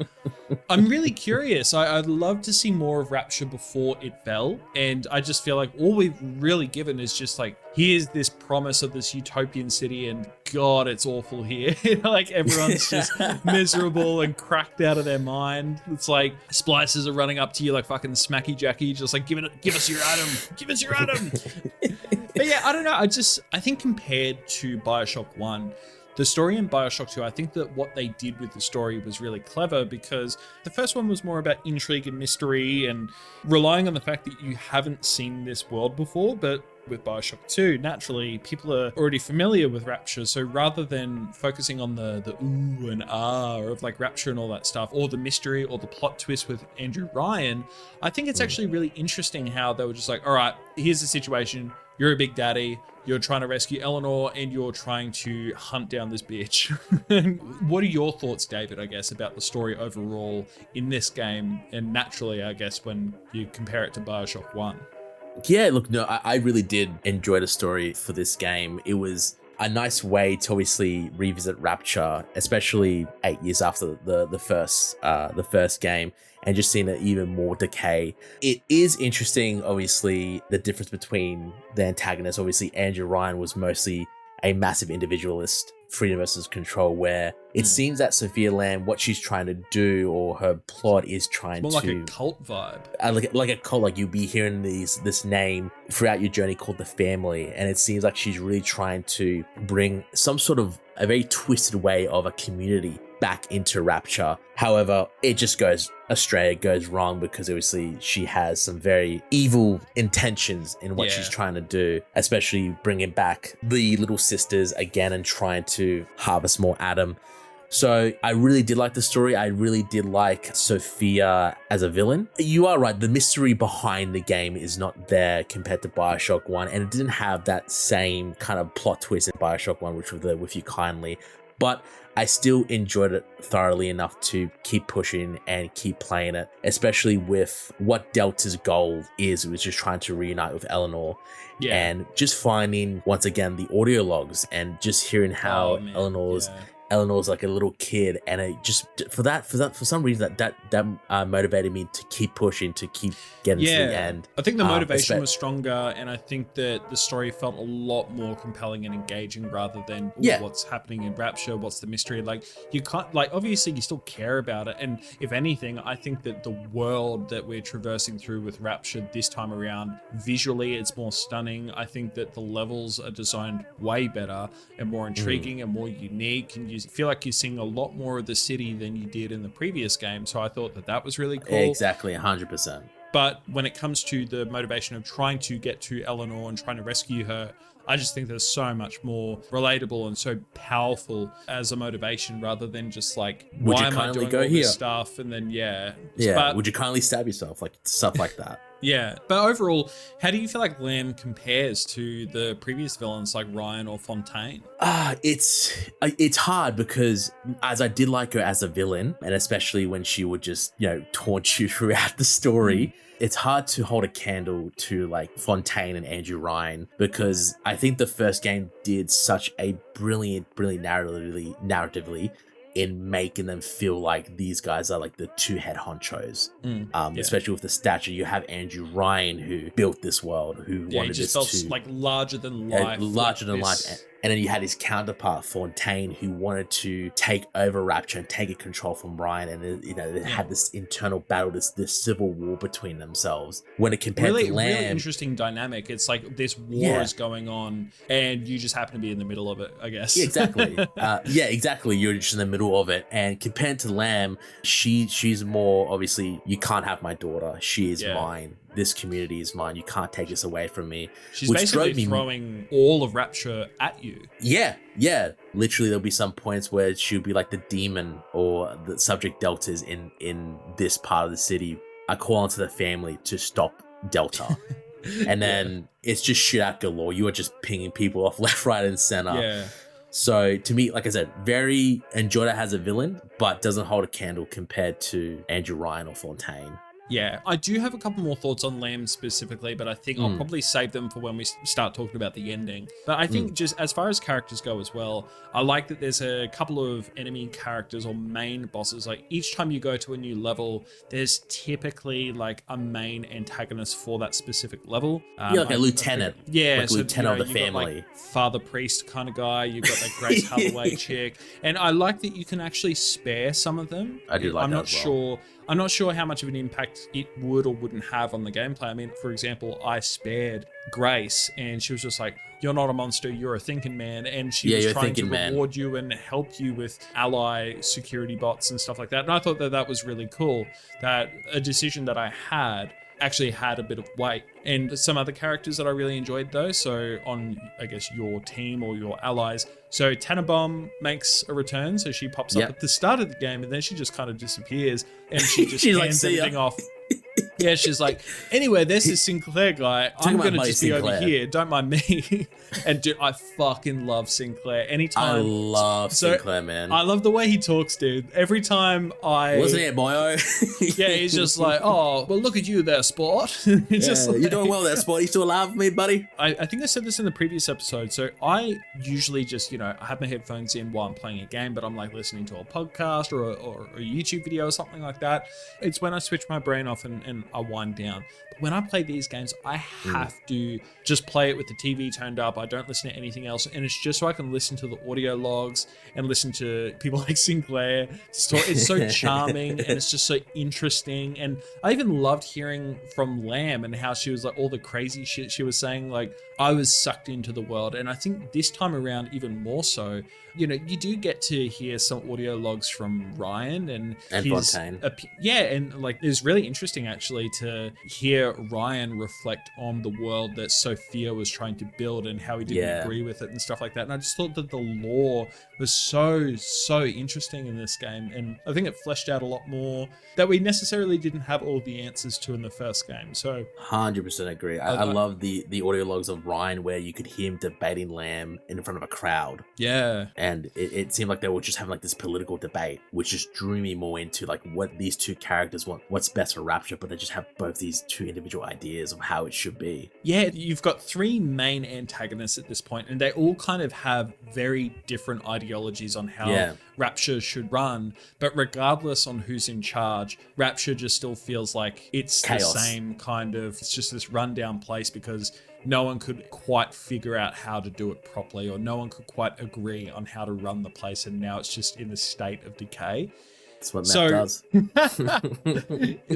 Speaker 1: I'm really curious. I'd love to see more of Rapture before it fell. And I just feel like all we've really given is just like, here's this promise of this utopian city and God, it's awful here. Like everyone's just miserable and cracked out of their mind. It's like splicers are running up to you like fucking Smacky Jackie, just like, give us your item. Give us your item. But yeah, I don't know. I think compared to Bioshock 1, the story in Bioshock 2, I think that what they did with the story was really clever because the first one was more about intrigue and mystery and relying on the fact that you haven't seen this world before. But with Bioshock 2, naturally, people are already familiar with Rapture. So rather than focusing on the ooh and ah of like Rapture and all that stuff, or the mystery or the plot twist with Andrew Ryan, I think it's actually really interesting how they were just like, all right, here's the situation. You're a Big Daddy, you're trying to rescue Eleanor, and you're trying to hunt down this bitch. What are your thoughts, David, I guess, about the story overall in this game? And naturally, I guess, when you compare it to Bioshock 1.
Speaker 2: Yeah, look, no, I really did enjoy the story for this game. It was a nice way to obviously revisit Rapture, especially 8 years after the first game, and just seeing it even more decay. It is interesting, obviously, the difference between the antagonists. Obviously, Andrew Ryan was mostly a massive individualist, freedom versus control, where it seems that Sophia Lamb, what she's trying to do, or her plot is trying
Speaker 1: more
Speaker 2: to...
Speaker 1: like a cult vibe.
Speaker 2: Like a cult, like you'll be hearing this name throughout your journey called the Family, and it seems like she's really trying to bring some sort of a very twisted way of a community back into Rapture. However, it just goes astray, it goes wrong, because obviously she has some very evil intentions in what she's trying to do, especially bringing back the little sisters again and trying to harvest more Adam. So I really did like the story. I really did like Sophia as a villain. You are right. The mystery behind the game is not there compared to Bioshock 1. And it didn't have that same kind of plot twist in Bioshock 1, which was there with you kindly. But I still enjoyed it thoroughly enough to keep pushing and keep playing it, especially with what Delta's goal is, which is trying to reunite with Eleanor. Yeah. And just finding, once again, the audio logs and just hearing how Eleanor's like a little kid, and it just for some reason that motivated me to keep pushing, to keep getting to the end.
Speaker 1: I think the motivation was stronger, and I think that the story felt a lot more compelling and engaging rather than what's happening in Rapture, what's the mystery. Like, you can't, like, obviously you still care about it, and if anything, I think that the world that we're traversing through with Rapture this time around, visually it's more stunning. I think that the levels are designed way better and more intriguing and more unique, and you feel like you're seeing a lot more of the city than you did in the previous game. So I thought that was really cool.
Speaker 2: Exactly, 100%.
Speaker 1: But when it comes to the motivation of trying to get to Eleanor and trying to rescue her, I just think there's so much more relatable and so powerful as a motivation, rather than just like, why am I doing all this stuff? And then, but,
Speaker 2: would you kindly stab yourself? Like, stuff like that.
Speaker 1: Yeah, but overall, how do you feel like Lamb compares to the previous villains like Ryan or Fontaine?
Speaker 2: It's hard because as I did like her as a villain, and especially when she would just taunt you throughout the story. It's hard to hold a candle to like Fontaine and Andrew Ryan because I think the first game did such a brilliant narratively in making them feel like these guys are like the two head honchos. Especially with the stature. You have Andrew Ryan who built this world, who wanted
Speaker 1: he just
Speaker 2: this
Speaker 1: felt like larger than life.
Speaker 2: Larger than life. And then you had his counterpart, Fontaine, who wanted to take over Rapture and take control from Ryan. And, they had this internal battle, this civil war between themselves. When it compared to Lamb...
Speaker 1: Really interesting dynamic. It's like this war is going on and you just happen to be in the middle of it, I guess.
Speaker 2: Yeah, exactly. Exactly. You're just in the middle of it. And compared to Lamb, she's more, obviously, you can't have my daughter. She is mine. This community is mine. You can't take this away from me.
Speaker 1: She's basically throwing all of Rapture at you.
Speaker 2: Yeah. Literally, there'll be some points where she'll be like the demon or the subject deltas in this part of the city are calling to the family to stop Delta. And then it's just shit out galore. You are just pinging people off left, right, and center.
Speaker 1: Yeah.
Speaker 2: So to me, like I said, very enjoyed it as a villain, but doesn't hold a candle compared to Andrew Ryan or Fontaine.
Speaker 1: Yeah, I do have a couple more thoughts on Lamb specifically, but I think I'll probably save them for when we start talking about the ending. But I think just as far as characters go as well, I like that there's a couple of enemy characters or main bosses. Like each time you go to a new level, there's typically like a main antagonist for that specific level.
Speaker 2: Like a lieutenant.
Speaker 1: Like
Speaker 2: lieutenant of the family.
Speaker 1: Got, like, Father Priest kind of guy. You've got that Grace Holloway chick. And I like that you can actually spare some of them.
Speaker 2: I do like that
Speaker 1: I'm not sure how much of an impact it would or wouldn't have on the gameplay. I mean, for example, I spared Grace and she was just like, you're not a monster, you're a thinking man. And she was trying to reward you and help you with ally security bots and stuff like that. And I thought that was really cool, that a decision that I had actually had a bit of weight. And some other characters that I really enjoyed though, so on, I guess, your team or your allies. So Tannenbaum makes a return, so she pops up at the start of the game and then she just kind of disappears and she just hands everything off. Yeah, she's like, anyway, there's this Sinclair guy. I'm going to just be over here. Don't mind me. And dude, I fucking love Sinclair. Anytime.
Speaker 2: I love Sinclair, man.
Speaker 1: I love the way he talks, dude. Every time
Speaker 2: Wasn't it, boyo?
Speaker 1: Yeah, he's just like, oh, well, look at you there, sport.
Speaker 2: Just like, you're doing well there, sport. You still alive with me, buddy?
Speaker 1: I think I said this in the previous episode. So I usually just, I have my headphones in while I'm playing a game, but I'm like listening to a podcast or a YouTube video or something like that. It's when I switch my brain off and I wind down. But when I play these games, I have to just play it with the TV turned up. I don't listen to anything else. And it's just so I can listen to the audio logs and listen to people like Sinclair. It's so charming and it's just so interesting. And I even loved hearing from Lamb and how she was like all the crazy shit she was saying. Like, I was sucked into the world. And I think this time around, even more so, you do get to hear some audio logs from Ryan and
Speaker 2: Fontaine.
Speaker 1: And like it's really interesting actually to hear Ryan reflect on the world that Sophia was trying to build and how he didn't agree with it and stuff like that. And I just thought that the lore was so interesting in this game, and I think it fleshed out a lot more that we necessarily didn't have all the answers to in the first game. So
Speaker 2: 100% agree. I love the audio logs of Ryan where you could hear him debating Lamb in front of a crowd.
Speaker 1: Yeah.
Speaker 2: And it seemed like they were just having like this political debate, which just drew me more into like what these two characters want, what's best for Rapture, but they just have both these two individual ideas of how it should be.
Speaker 1: Yeah, you've got three main antagonists at this point, and they all kind of have very different ideologies on how Rapture should run. But regardless on who's in charge, Rapture just still feels like it's chaos. The same kind of, it's just this rundown place because no one could quite figure out how to do it properly, or no one could quite agree on how to run the place, and now it's just in a state of decay.
Speaker 2: That's what Matt does.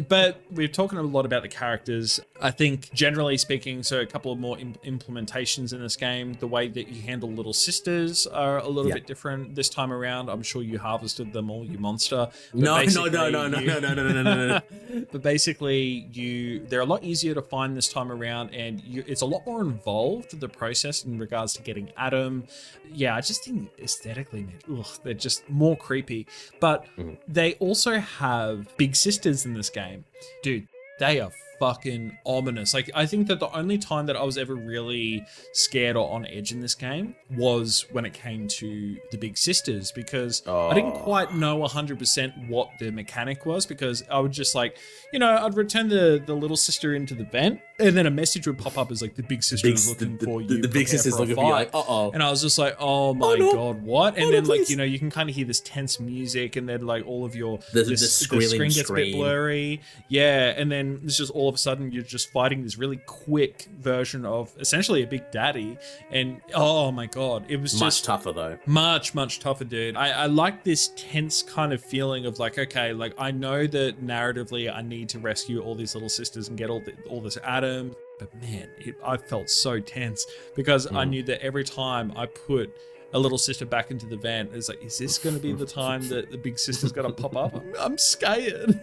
Speaker 1: But we're talking a lot about the characters. I think generally speaking, so a couple of more implementations in this game. The way that you handle little sisters are a little bit different this time around. I'm sure you harvested them all, you monster.
Speaker 2: No.
Speaker 1: But basically, they're a lot easier to find this time around, and it's a lot more involved, the process in regards to getting at them. Yeah, I just think aesthetically, man, they're just more creepy. But they also have big sisters in this game. Dude, they are fucking ominous. Like, I think that the only time that I was ever really scared or on edge in this game was when it came to the big sisters, because I didn't quite know 100% what the mechanic was, because I would just like, you know, I'd return the little sister into the vent, and then a message would pop up as like, the big sister is looking for you.
Speaker 2: The big sister's looking for you, like,
Speaker 1: And I was just like, oh my God, what? And then like, you know, you can kind of hear this tense music, and then like all of your, the screen gets a bit blurry. Yeah. And then it's just all of a sudden you're just fighting this really quick version of essentially a big daddy. And oh my God, it was
Speaker 2: much tougher though.
Speaker 1: Much tougher, dude. I like this tense kind of feeling of like, okay, like I know that narratively I need to rescue all these little sisters and get all this Adam. But man, I felt so tense, because I knew that every time I put a little sister back into the van, it's like, is this going to be the time that the big sister's going to pop up? I'm scared.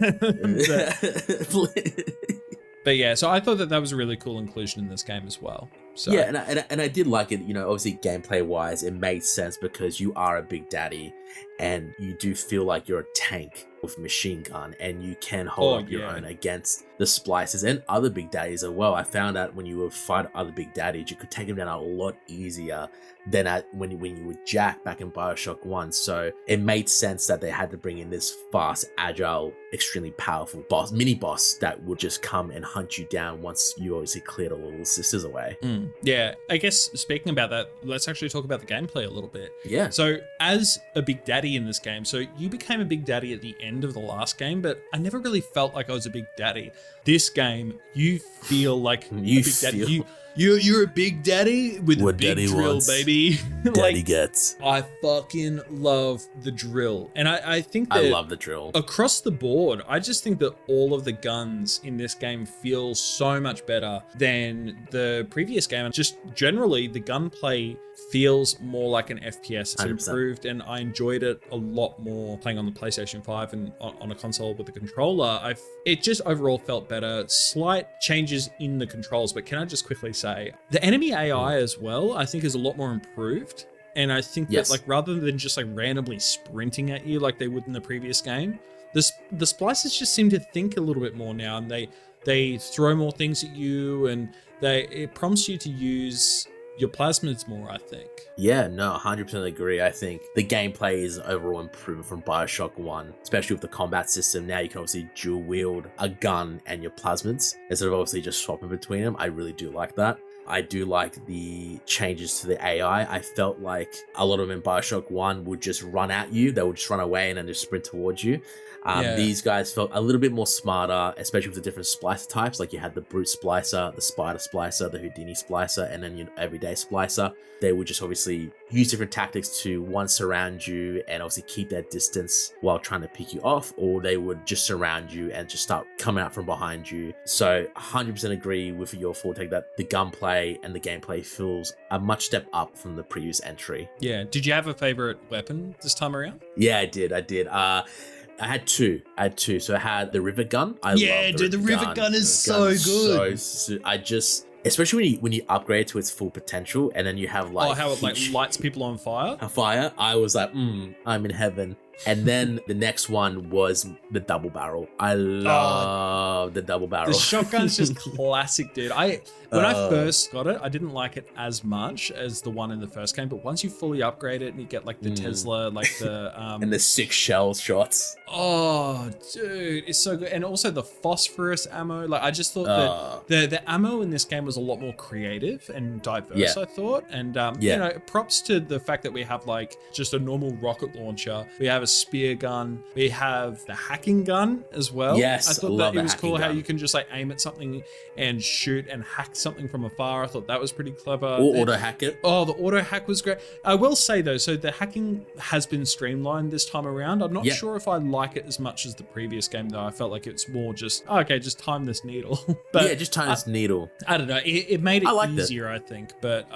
Speaker 1: But yeah, so I thought that was a really cool inclusion in this game as well. So
Speaker 2: yeah, and I did like it. You know, obviously gameplay wise, it made sense because you are a big daddy, and you do feel like you're a tank with a machine gun, and you can hold up your own against the splicers and other big daddies as well. I found out when you would fight other big daddies, you could take them down a lot easier than when you would Jack back in Bioshock 1. So it made sense that they had to bring in this fast, agile, extremely powerful mini boss that would just come and hunt you down once you obviously cleared all the little sisters away.
Speaker 1: Yeah, I guess speaking about that, let's actually talk about the gameplay a little bit.
Speaker 2: Yeah.
Speaker 1: So as a big daddy in this game, so you became a big daddy at the end of the last game, but I never really felt like I was a big daddy. This game, you feel like a big daddy. You're a big daddy with a big drill, baby.
Speaker 2: Daddy gets.
Speaker 1: I fucking love the drill. And I think that
Speaker 2: I love the drill.
Speaker 1: Across the board, I just think that all of the guns in this game feel so much better than the previous game. And just generally, the gunplay feels more like an FPS. It's
Speaker 2: 100%.
Speaker 1: improved, and I enjoyed it a lot more playing on the PlayStation 5 and on a console with the controller. It just overall felt better. Slight changes in the controls, but can I just quickly say, the enemy AI as well, I think is a lot more improved. And I think that like, rather than just like randomly sprinting at you like they would in the previous game, the splicers just seem to think a little bit more now, and they throw more things at you, and it prompts you to use your plasmids more, I think.
Speaker 2: Yeah, no, 100% agree. I think the gameplay is overall improvement from Bioshock 1, especially with the combat system. Now you can obviously dual wield a gun and your plasmids instead of obviously just swapping between them. I really do like that. I do like the changes to the AI. I felt like a lot of them in Bioshock 1 would just run at you. They would just run away and then just sprint towards you. These guys felt a little bit more smarter, especially with the different splicer types. Like you had the brute splicer, the spider splicer, the Houdini splicer, and then your everyday splicer. They would just obviously use different tactics to surround you and obviously keep their distance while trying to pick you off, or they would just surround you and just start coming out from behind you. So 100% agree with your full take that the gunplay and the gameplay feels a much step up from the previous entry.
Speaker 1: Yeah. Did you have a favorite weapon this time around?
Speaker 2: Yeah, I did. I had two. So I had the rivet gun.
Speaker 1: The rivet gun is so good.
Speaker 2: I just, especially when you upgrade to its full potential, and then you have like
Speaker 1: how it like lights people on fire.
Speaker 2: I was like, I'm in heaven. And then the next one was the double barrel. I love the double barrel.
Speaker 1: The shotgun's just classic, dude. When I first got it, I didn't like it as much as the one in the first game, but once you fully upgrade it and you get like the Tesla, like the
Speaker 2: and the 6 shell shots.
Speaker 1: Oh, dude, it's so good. And also the phosphorus ammo. Like I just thought that the ammo in this game was a lot more creative and diverse, I thought. And you know, props to the fact that we have like just a normal rocket launcher. We have a spear gun. We have the hacking gun as well.
Speaker 2: Yes,
Speaker 1: I thought that it was cool how you can just like aim at something and shoot and hack something from afar. I thought that was pretty clever.
Speaker 2: Or auto hack it.
Speaker 1: Oh, the auto hack was great. I will say though, so the hacking has been streamlined this time around. I'm not sure if I like it as much as the previous game though. I felt like it's more just, just time this needle. But
Speaker 2: just time this needle.
Speaker 1: I don't know. It made it easier, I think. But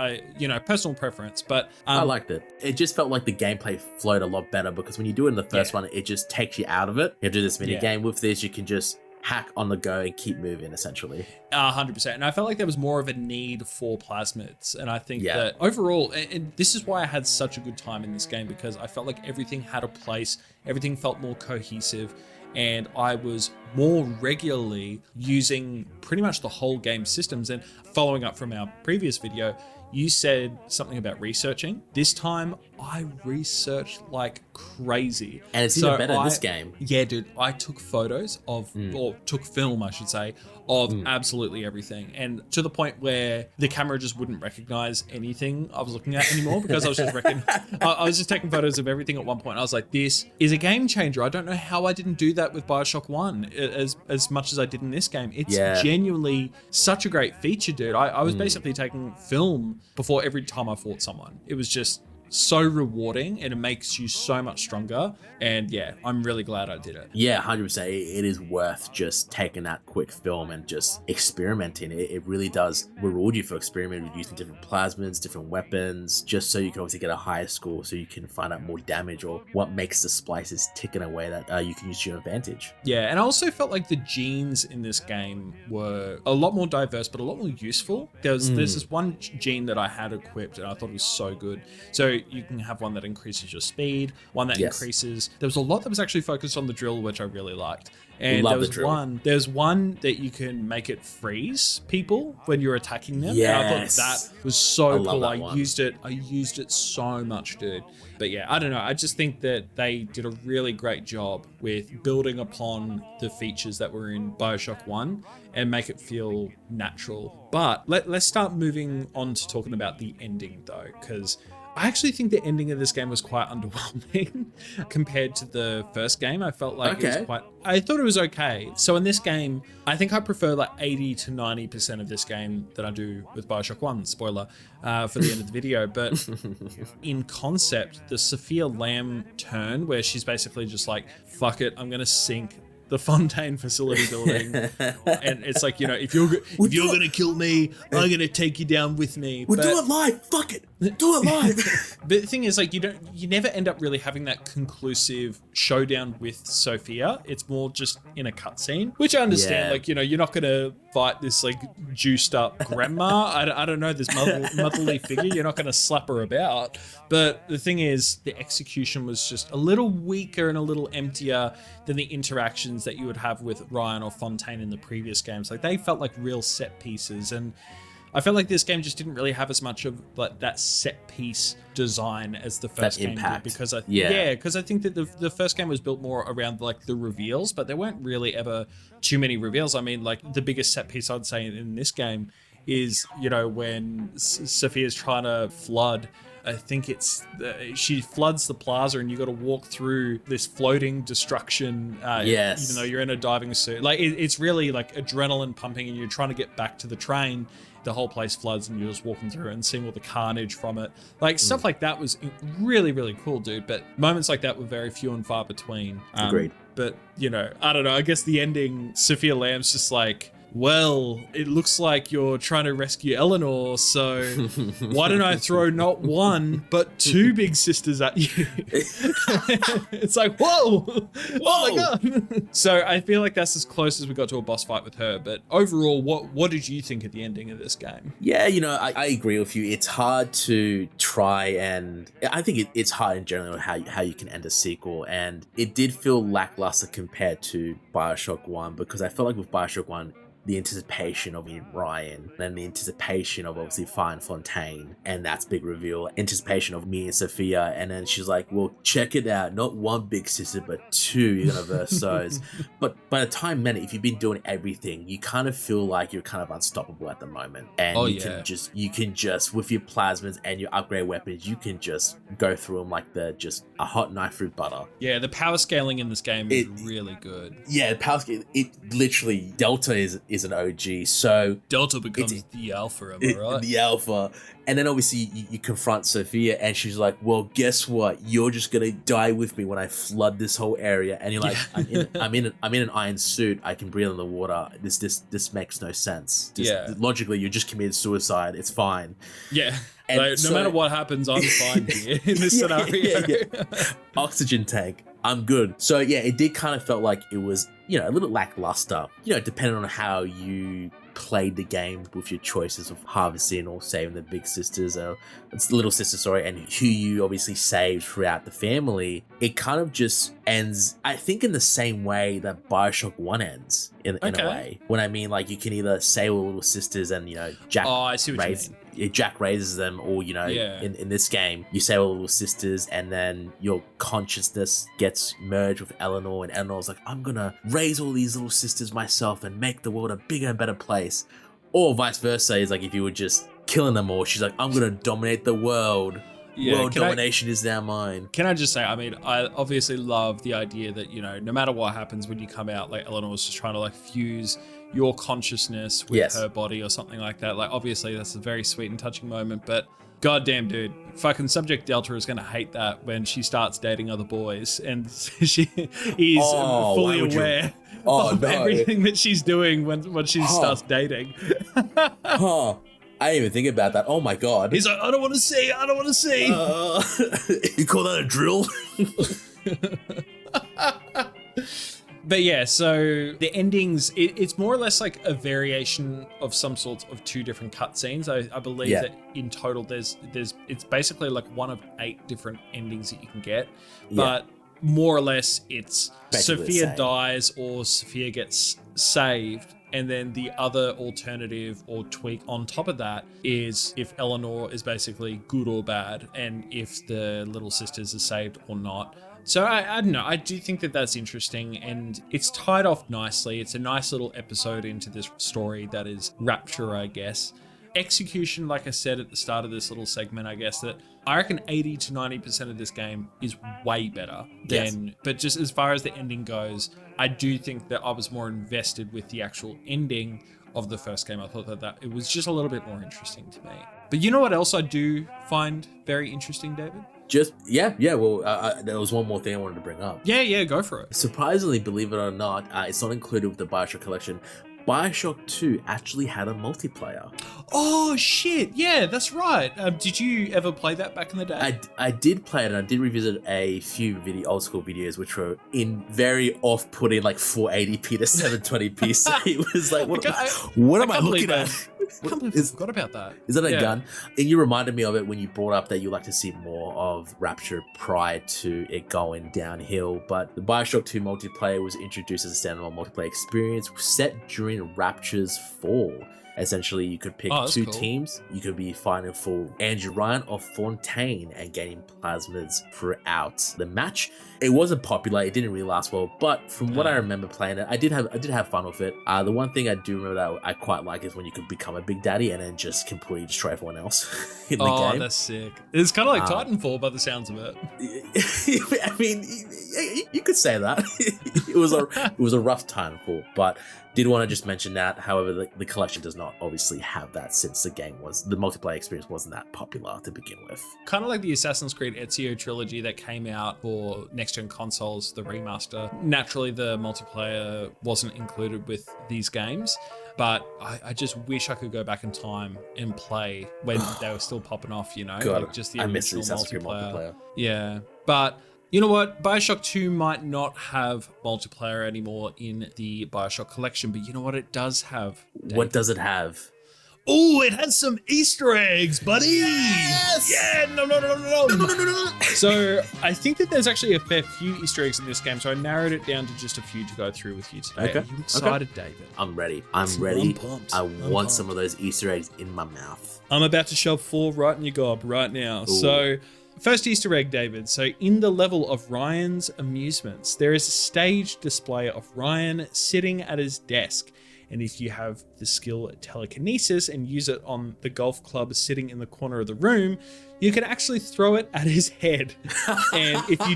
Speaker 1: personal preference. But
Speaker 2: I liked it. It just felt like the gameplay flowed a lot better because when you do it in the first one, it just takes you out of it. You have to do this mini game. With this, you can just hack on the go and keep moving, essentially.
Speaker 1: 100%. And I felt like there was more of a need for plasmids. And I think that overall, and this is why I had such a good time in this game, because I felt like everything had a place. Everything felt more cohesive. And I was more regularly using pretty much the whole game systems. And following up from our previous video, you said something about researching. This time, I researched like crazy.
Speaker 2: And it's even better in this game.
Speaker 1: Yeah, dude. I took photos of, or took film, I should say, of absolutely everything. And to the point where the camera just wouldn't recognize anything I was looking at anymore because I was just I was just taking photos of everything at one point. I was like, this is a game changer. I don't know how I didn't do that with Bioshock 1 as much as I did in this game. It's genuinely such a great feature, dude. I was basically taking film before every time I fought someone. It was just so rewarding and it makes you so much stronger. And yeah, I'm really glad I did it.
Speaker 2: Yeah, 100%. It is worth just taking that quick film and just experimenting. It really does reward you for experimenting with using different plasmids, different weapons, just so you can obviously get a higher score, so you can find out more damage or what makes the splices tick in a way that you can use to your advantage.
Speaker 1: Yeah, and I also felt like the genes in this game were a lot more diverse, but a lot more useful. There's this one gene that I had equipped and I thought it was so good. So you can have one that increases your speed, one that increases. There was a lot that was actually focused on the drill, which I really liked. And there's one that you can make it freeze people when you're attacking them.
Speaker 2: Yes.
Speaker 1: And I thought that was so cool. I used it so much, dude. But yeah, I don't know. I just think that they did a really great job with building upon the features that were in Bioshock 1 and make it feel natural. But let's start moving on to talking about the ending though, because I actually think the ending of this game was quite underwhelming compared to the first game. I felt like I thought it was okay. So in this game, I think I prefer like 80 to 90% of this game than I do with Bioshock 1, spoiler for the end of the video. But in concept, the Sophia Lamb turn where she's basically just like, fuck it, I'm going to sink the Fontaine facility building, and it's like, you know, if you're gonna kill me, I'm gonna take you down with me.
Speaker 2: We'll do it live. Fuck it, do it live.
Speaker 1: But the thing is, like, you never end up really having that conclusive showdown with Sophia. It's more just in a cutscene, which I understand. Like, you know, you're not gonna fight this like juiced up grandma. I don't know, this motherly figure. You're not gonna slap her about. But the thing is, the execution was just a little weaker and a little emptier than the interactions that you would have with Ryan or Fontaine in the previous games. Like, they felt like real set pieces, and I felt like this game just didn't really have as much of like that set piece design as the first game did, because I think that the first game was built more around like the reveals, but there weren't really ever too many reveals. I mean, like, the biggest set piece I'd say in this game is, you know, when Sophia's trying to flood. I think she floods the plaza and you got to walk through this floating destruction. Even though you're in a diving suit, like it's really like adrenaline pumping, and you're trying to get back to the train. The whole place floods and you're just walking through and seeing all the carnage from it. Like stuff like that was really, really cool, dude. But moments like that were very few and far between.
Speaker 2: Agreed.
Speaker 1: But, you know, I don't know. I guess the ending, Sophia Lamb's just like, well, it looks like you're trying to rescue Eleanor, so why don't I throw not one, but two big sisters at you? It's like, whoa, oh my God. So I feel like that's as close as we got to a boss fight with her. But overall, what did you think of the ending of this game?
Speaker 2: Yeah, you know, I agree with you. It's hard to try, and I think it's hard in general how you can end a sequel. And it did feel lackluster compared to Bioshock 1, because I felt like with Bioshock 1, the anticipation of Ryan and the anticipation of obviously Fine Fontaine and that's big reveal, anticipation of me and Sophia, and then she's like, well, check it out, not one big sister but two universos. But by the time, man, if you've been doing everything, you kind of feel like you're kind of unstoppable at the moment, and you can just with your plasmids and your upgrade weapons, you can just go through them like they're just a hot knife through butter.
Speaker 1: Yeah, the power scaling in this game is really good.
Speaker 2: Yeah, the power scale, it literally, Delta is an OG, so
Speaker 1: Delta becomes the alpha, am I right?
Speaker 2: The alpha. And then obviously you confront Sophia and she's like, well, guess what? You're just gonna die with me when I flood this whole area. And you're like, I'm in an iron suit. I can breathe in the water. This makes no sense. Logically, you just committed suicide. It's fine.
Speaker 1: Yeah. And like, no matter what happens, I'm fine here in this scenario.
Speaker 2: Oxygen tank. I'm good. So yeah, it did kind of felt like it was, you know, a little lackluster, you know, depending on how you played the game with your choices of harvesting or saving the big sisters or little sisters, sorry, and who you obviously saved throughout the family. It kind of just ends, I think, in the same way that Bioshock 1 ends in a way. When I mean, like, you can either save all the little sisters and, you know, Jack
Speaker 1: I see what you mean.
Speaker 2: Jack raises them, or, you know, in this game, you save all the little sisters and then your consciousness gets merged with Eleanor, and Eleanor's like, I'm gonna raise all these little sisters myself and make the world a bigger and better place. Or vice versa, is like if you were just killing them all, she's like, I'm gonna dominate the world. World domination is now mine.
Speaker 1: Can I just say, I mean, I obviously love the idea that, you know, no matter what happens when you come out, like Eleanor was just trying to like fuse your consciousness with her body or something like that. Like, obviously that's a very sweet and touching moment, but goddamn, dude, fucking Subject Delta is going to hate that when she starts dating other boys and he's fully aware of everything that she's doing when she starts dating.
Speaker 2: I didn't even think about that. Oh my god.
Speaker 1: He's like, I don't want to see.
Speaker 2: You call that a drill?
Speaker 1: But yeah, so the endings, it's more or less like a variation of some sorts of two different cutscenes. I believe that in total it's basically like one of 8 different endings that you can get. But more or less it's basically Sophia dies or Sophia gets saved. And then the other alternative or tweak on top of that is if Eleanor is basically good or bad, and if the little sisters are saved or not. So I don't know. I do think that that's interesting, and it's tied off nicely. It's a nice little episode into this story that is Rapture, I guess. Execution, like I said at the start of this little segment, I guess that I reckon 80 to 90% of this game is way better than, but just as far as the ending goes, I do think that I was more invested with the actual ending of the first game. I thought that it was just a little bit more interesting to me. But you know what else I do find very interesting, David? Well, there was one more thing I wanted to bring up. Yeah, go for it.
Speaker 2: Surprisingly, believe it or not, it's not included with the Bioshock collection. Bioshock 2 actually had a multiplayer.
Speaker 1: Oh, shit. Yeah, that's right. Did you ever play that back in the day?
Speaker 2: I did play it, and I did revisit a few old school videos, which were in very off-putting, like 480p to 720p. So it was like, what am I looking at?
Speaker 1: I can't believe I forgot about that.
Speaker 2: Is that a gun? And you reminded me of it when you brought up that you like to see more of Rapture prior to it going downhill. But the Bioshock 2 multiplayer was introduced as a standalone multiplayer experience set during Rapture's fall. Essentially, you could pick two teams. You could be fighting for Andrew Ryan or Fontaine and gaining plasmids throughout the match. It wasn't popular. It didn't really last well, but from what I remember playing it, I did have fun with it. The one thing I do remember that I quite like is when you could become a big daddy and then just completely destroy everyone else in the game. Oh,
Speaker 1: that's sick. It's kind of like Titanfall by the sounds of it.
Speaker 2: I mean, you could say that. It was a rough Titanfall, but did want to just mention that. However, the collection does not obviously have that, since the multiplayer experience wasn't that popular to begin with.
Speaker 1: Kind of like the Assassin's Creed Ezio trilogy that came out for next-gen consoles, the remaster. Naturally, the multiplayer wasn't included with these games, but I just wish I could go back in time and play when they were still popping off, you know?
Speaker 2: God,
Speaker 1: like just the
Speaker 2: I
Speaker 1: original
Speaker 2: miss the Assassin's Creed multiplayer.
Speaker 1: Yeah, but you know what? Bioshock 2 might not have multiplayer anymore in the Bioshock collection, but you know what it does have, Dave?
Speaker 2: What does it have?
Speaker 1: Oh, it has some Easter eggs, buddy!
Speaker 2: Yes!
Speaker 1: Yeah, no. So I think that there's actually a fair few Easter eggs in this game, so I narrowed it down to just a few to go through with you today.
Speaker 2: Okay.
Speaker 1: Are you excited, David?
Speaker 2: I'm ready. I'm ready. I'm pumped. I want some of those Easter eggs in my mouth.
Speaker 1: I'm about to shove 4 right in your gob right now. Ooh. So first Easter egg, David. So in the level of Ryan's Amusements, there is a staged display of Ryan sitting at his desk. And if you have the skill telekinesis and use it on the golf club sitting in the corner of the room, you can actually throw it at his head. And if you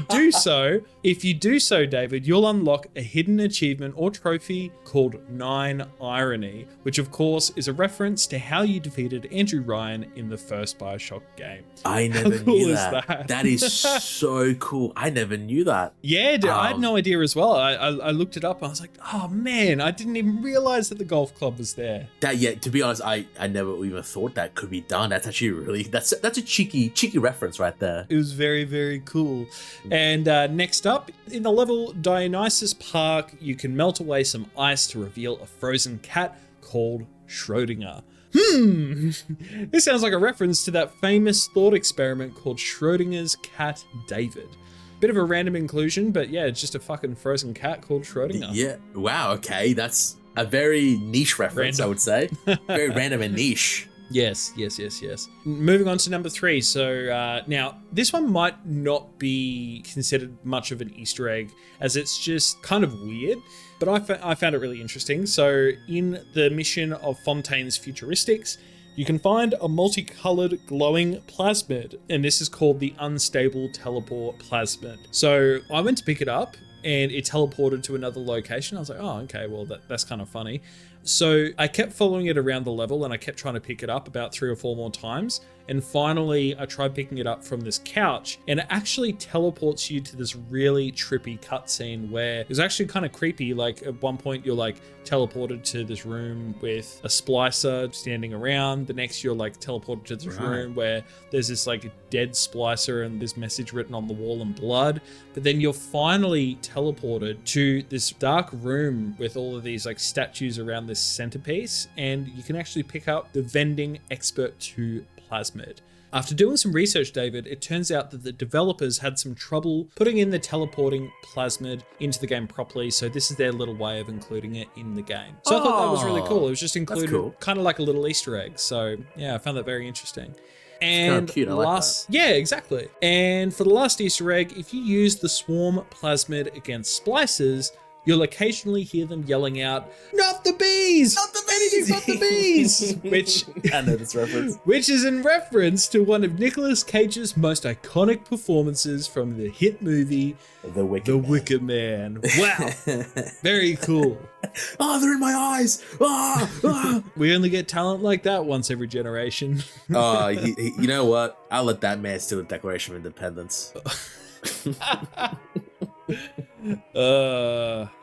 Speaker 1: do so, David, you'll unlock a hidden achievement or trophy called 9 Irony, which of course is a reference to how you defeated Andrew Ryan in the first Bioshock game.
Speaker 2: I never knew that. That is so cool. I never knew that.
Speaker 1: Yeah, I had no idea as well. I looked it up and I was like, oh man, I didn't even realize that the golf club was reference there.
Speaker 2: To be honest, I never even thought that could be done. That's actually really that's a cheeky reference right there.
Speaker 1: It was very, very cool. And next up, in the level Dionysus Park, you can melt away some ice to reveal a frozen cat called Schrodinger. This sounds like a reference to that famous thought experiment called Schrodinger's cat David. Bit of a random inclusion, but yeah, it's just a fucking frozen cat called Schrodinger.
Speaker 2: Yeah. Wow. Okay. That's a very niche reference, I would say. Very random and niche.
Speaker 1: Yes. Moving on to number 3. So now, this one might not be considered much of an Easter egg, as it's just kind of weird, but I found it really interesting. So in the mission of Fontaine's Futuristics, you can find a multicolored glowing plasmid, and this is called the Unstable Teleport Plasmid. So I went to pick it up, and it teleported to another location. I was like, oh, okay, well, that's kind of funny. So I kept following it around the level, and I kept trying to pick it up about 3 or 4 more times. And finally, I tried picking it up from this couch, and it actually teleports you to this really trippy cutscene where it's actually kind of creepy. Like at one point, you're like teleported to this room with a splicer standing around. The next, you're like teleported to this room where there's this like dead splicer and this message written on the wall in blood. But then you're finally teleported to this dark room with all of these like statues around this centerpiece, and you can actually pick up the Vending Expert 2 plasmid. After doing some research, David, it turns out that the developers had some trouble putting in the teleporting plasmid into the game properly, so this is their little way of including it in the game. So I thought that was really cool. It was just included kind of like a little Easter egg. So yeah, I found that very interesting. And
Speaker 2: kind of cute. I like that.
Speaker 1: Yeah, exactly. And for the last Easter egg, if you use the swarm plasmid against splicers, you'll occasionally hear them yelling out, "Not the bees! Not the bees! Not the bees!" Which
Speaker 2: I know this reference.
Speaker 1: Which is in reference to one of Nicolas Cage's most iconic performances from the hit movie
Speaker 2: The Wicker
Speaker 1: Man. Wow, very cool.
Speaker 2: Oh, they're in my eyes.
Speaker 1: We only get talent like that once every generation.
Speaker 2: Oh, you know what? I'll let that man steal the Declaration of Independence.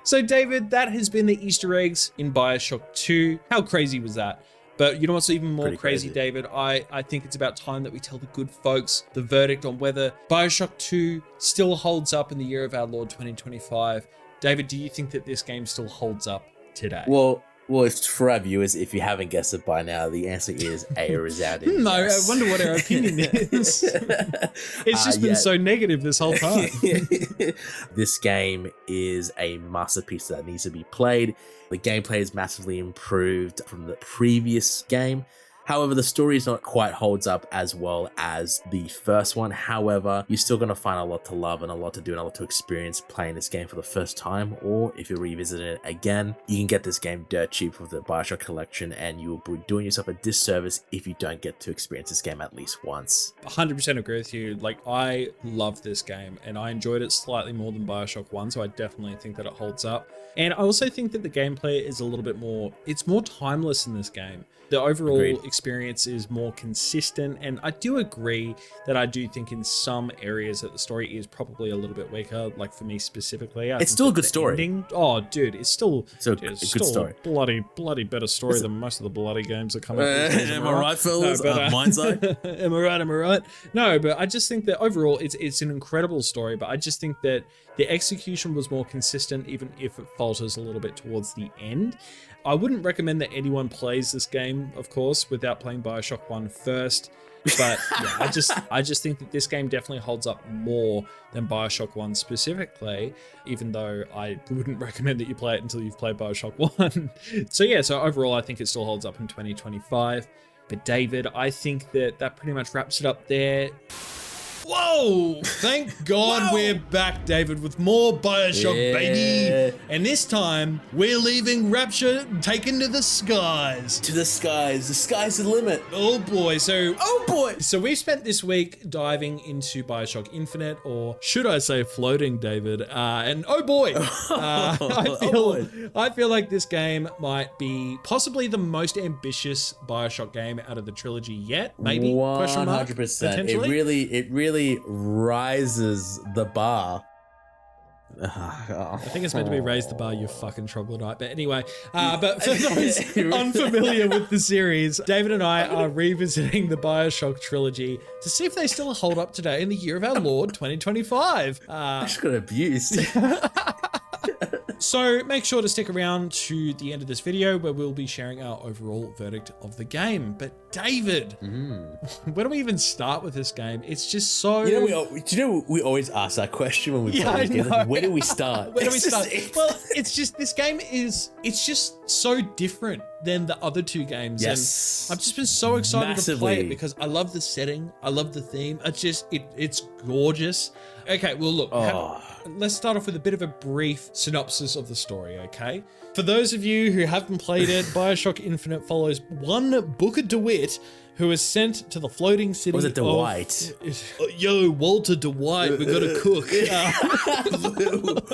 Speaker 1: So David, that has been the Easter eggs in Bioshock 2. How crazy was that? But you know what's even more crazy, David? I think it's about time that we tell the good folks the verdict on whether Bioshock 2 still holds up in the year of our Lord 2025. David, do you think that this game still holds up today?
Speaker 2: Well, it's for our viewers, if you haven't guessed it by now, the answer is a resounding
Speaker 1: No,
Speaker 2: yes.
Speaker 1: I wonder what our opinion is. It's just been so negative this whole time.
Speaker 2: This game is a masterpiece that needs to be played. The gameplay is massively improved from the previous game. However, the story is not quite holds up as well as the first one. However, you're still going to find a lot to love and a lot to do and a lot to experience playing this game for the first time. Or if you're revisiting it again, you can get this game dirt cheap with the Bioshock collection, and you will be doing yourself a disservice if you don't get to experience this game at least once.
Speaker 1: 100% agree with you. Like, I love this game and I enjoyed it slightly more than Bioshock 1, so I definitely think that it holds up. And I also think that the gameplay is a little bit more, it's more timeless in this game. The overall experience is more consistent, and I do agree that I do think in some areas that the story is probably a little bit weaker, like for me specifically.
Speaker 2: It's still a good story.
Speaker 1: Ending, oh, dude, it's still
Speaker 2: a good story.
Speaker 1: Bloody better story than most of the bloody games that come up.
Speaker 2: Am I right, fellas? Mind's eye.
Speaker 1: Am I right? No, but I just think that overall it's an incredible story, but I just think that the execution was more consistent, even if it falters a little bit towards the end. I wouldn't recommend that anyone plays this game, of course, without playing Bioshock 1 first. But yeah, I just think that this game definitely holds up more than Bioshock 1 specifically, even though I wouldn't recommend that you play it until you've played Bioshock 1. So overall, I think it still holds up in 2025. But David, I think that pretty much wraps it up there. Whoa! Thank God we're back, David, with more Bioshock, baby! And this time, we're leaving Rapture taken to the skies.
Speaker 2: To the skies. The sky's the limit.
Speaker 1: Oh boy, so we've spent this week diving into Bioshock Infinite, or should I say floating, David? And oh boy! I feel like this game might be possibly the most ambitious Bioshock game out of the trilogy yet, maybe?
Speaker 2: 100%. It really rises the bar.
Speaker 1: I think it's meant to be Raise the Bar, you fucking troglodyte. But anyway, but for those unfamiliar with the series, David and I are revisiting the Bioshock trilogy to see if they still hold up today in the year of our Lord 2025.
Speaker 2: I just got abused.
Speaker 1: So make sure to stick around to the end of this video where we'll be sharing our overall verdict of the game. But David, where do we even start with this game? It's just so...
Speaker 2: we always ask that question when we play this game. Where do we start?
Speaker 1: Where do we start? Well, it's just, this game is, it's just so different than the other two games.
Speaker 2: Yes.
Speaker 1: And I've just been so excited to play it because I love the setting. I love the theme. It's gorgeous. Okay, well, look, let's start off with a bit of a brief synopsis of the story, okay? For those of you who haven't played it, Bioshock Infinite follows one Booker DeWitt who is sent to the floating city.
Speaker 2: Was it Dwight?
Speaker 1: Yo, Walter Dwight, we gotta cook.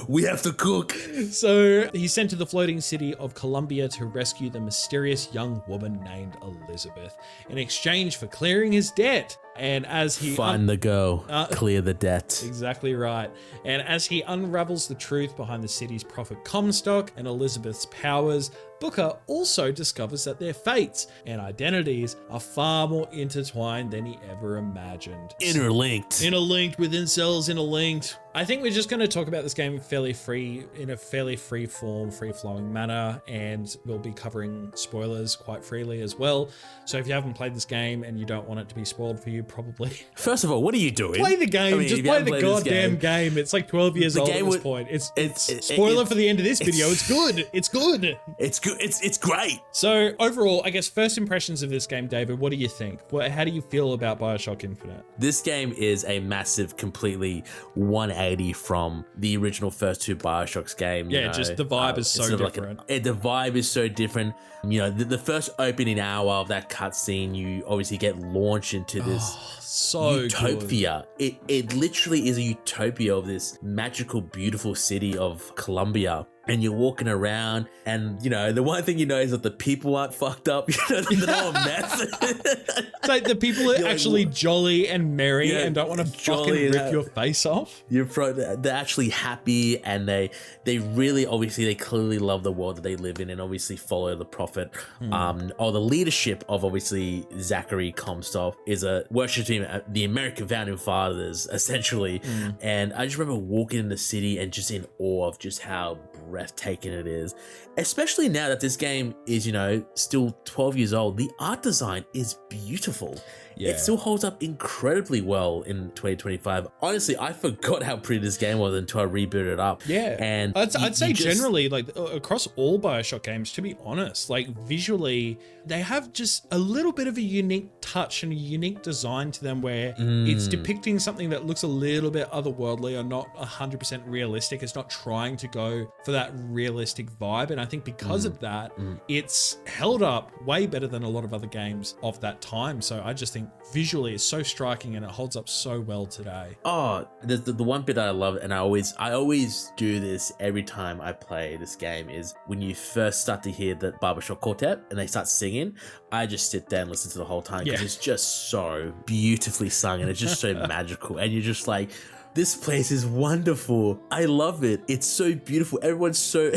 Speaker 2: We have to cook.
Speaker 1: So he's sent to the floating city of Columbia to rescue the mysterious young woman named Elizabeth in exchange for clearing his debt. And as he
Speaker 2: find the girl, clear the debt.
Speaker 1: Exactly right. And as he unravels the truth behind the city's profit Comstock and Elizabeth's powers, Booker also discovers that their fates and identities are far more intertwined than he ever imagined.
Speaker 2: Interlinked.
Speaker 1: Interlinked within cells, interlinked. I think we're just going to talk about this game in a fairly free form, free flowing manner, and we'll be covering spoilers quite freely as well. So if you haven't played this game and you don't want it to be spoiled for you, probably.
Speaker 2: First of all, what are you doing?
Speaker 1: Play the game. Just play the goddamn game. It's like 12 years old at this point. It's spoiler for the end of this video. It's good. It's good.
Speaker 2: It's good. It's great.
Speaker 1: So overall, I guess first impressions of this game, David, what do you think? How do you feel about Bioshock Infinite?
Speaker 2: This game is a massive, completely 180 from the original first two Bioshocks game.
Speaker 1: Yeah, just the vibe is so different.
Speaker 2: The vibe is so different. You know, the first opening hour of that cutscene, you obviously get launched into this utopia.
Speaker 1: Good.
Speaker 2: It literally is a utopia of this magical, beautiful city of Columbia. And you're walking around, and you know the one thing you know is that the people aren't fucked up. You know, they're not a mess.
Speaker 1: It's like the people are actually jolly and merry and don't want to fucking rip your face off.
Speaker 2: They're actually happy, and they really obviously they clearly love the world that they live in, and obviously follow the prophet. Or the leadership of obviously Zachary Comstock is a worship team, the American founding fathers essentially. And I just remember walking in the city and just in awe of just how breathtaking it is, especially now that this game is, you know, still 12 years old. The art design is beautiful. It still holds up incredibly well in 2025. Honestly, I forgot how pretty this game was until I rebooted it up.
Speaker 1: Yeah, and I'd say generally, like across all Bioshock games, to be honest, like visually, they have just a little bit of a unique touch and a unique design to them where it's depicting something that looks a little bit otherworldly or not 100% realistic. It's not trying to go for that realistic vibe. And I think because of that, it's held up way better than a lot of other games of that time. So I just think visually it's so striking and it holds up so well today.
Speaker 2: Oh, the one bit that I love, and I always do this every time I play this game, is when you first start to hear the Barbershop Quartet and they start singing, I just sit there and listen to the whole time because it's just so beautifully sung and it's just so magical, and you're just like, this place is wonderful. I love it. It's so beautiful. Everyone's so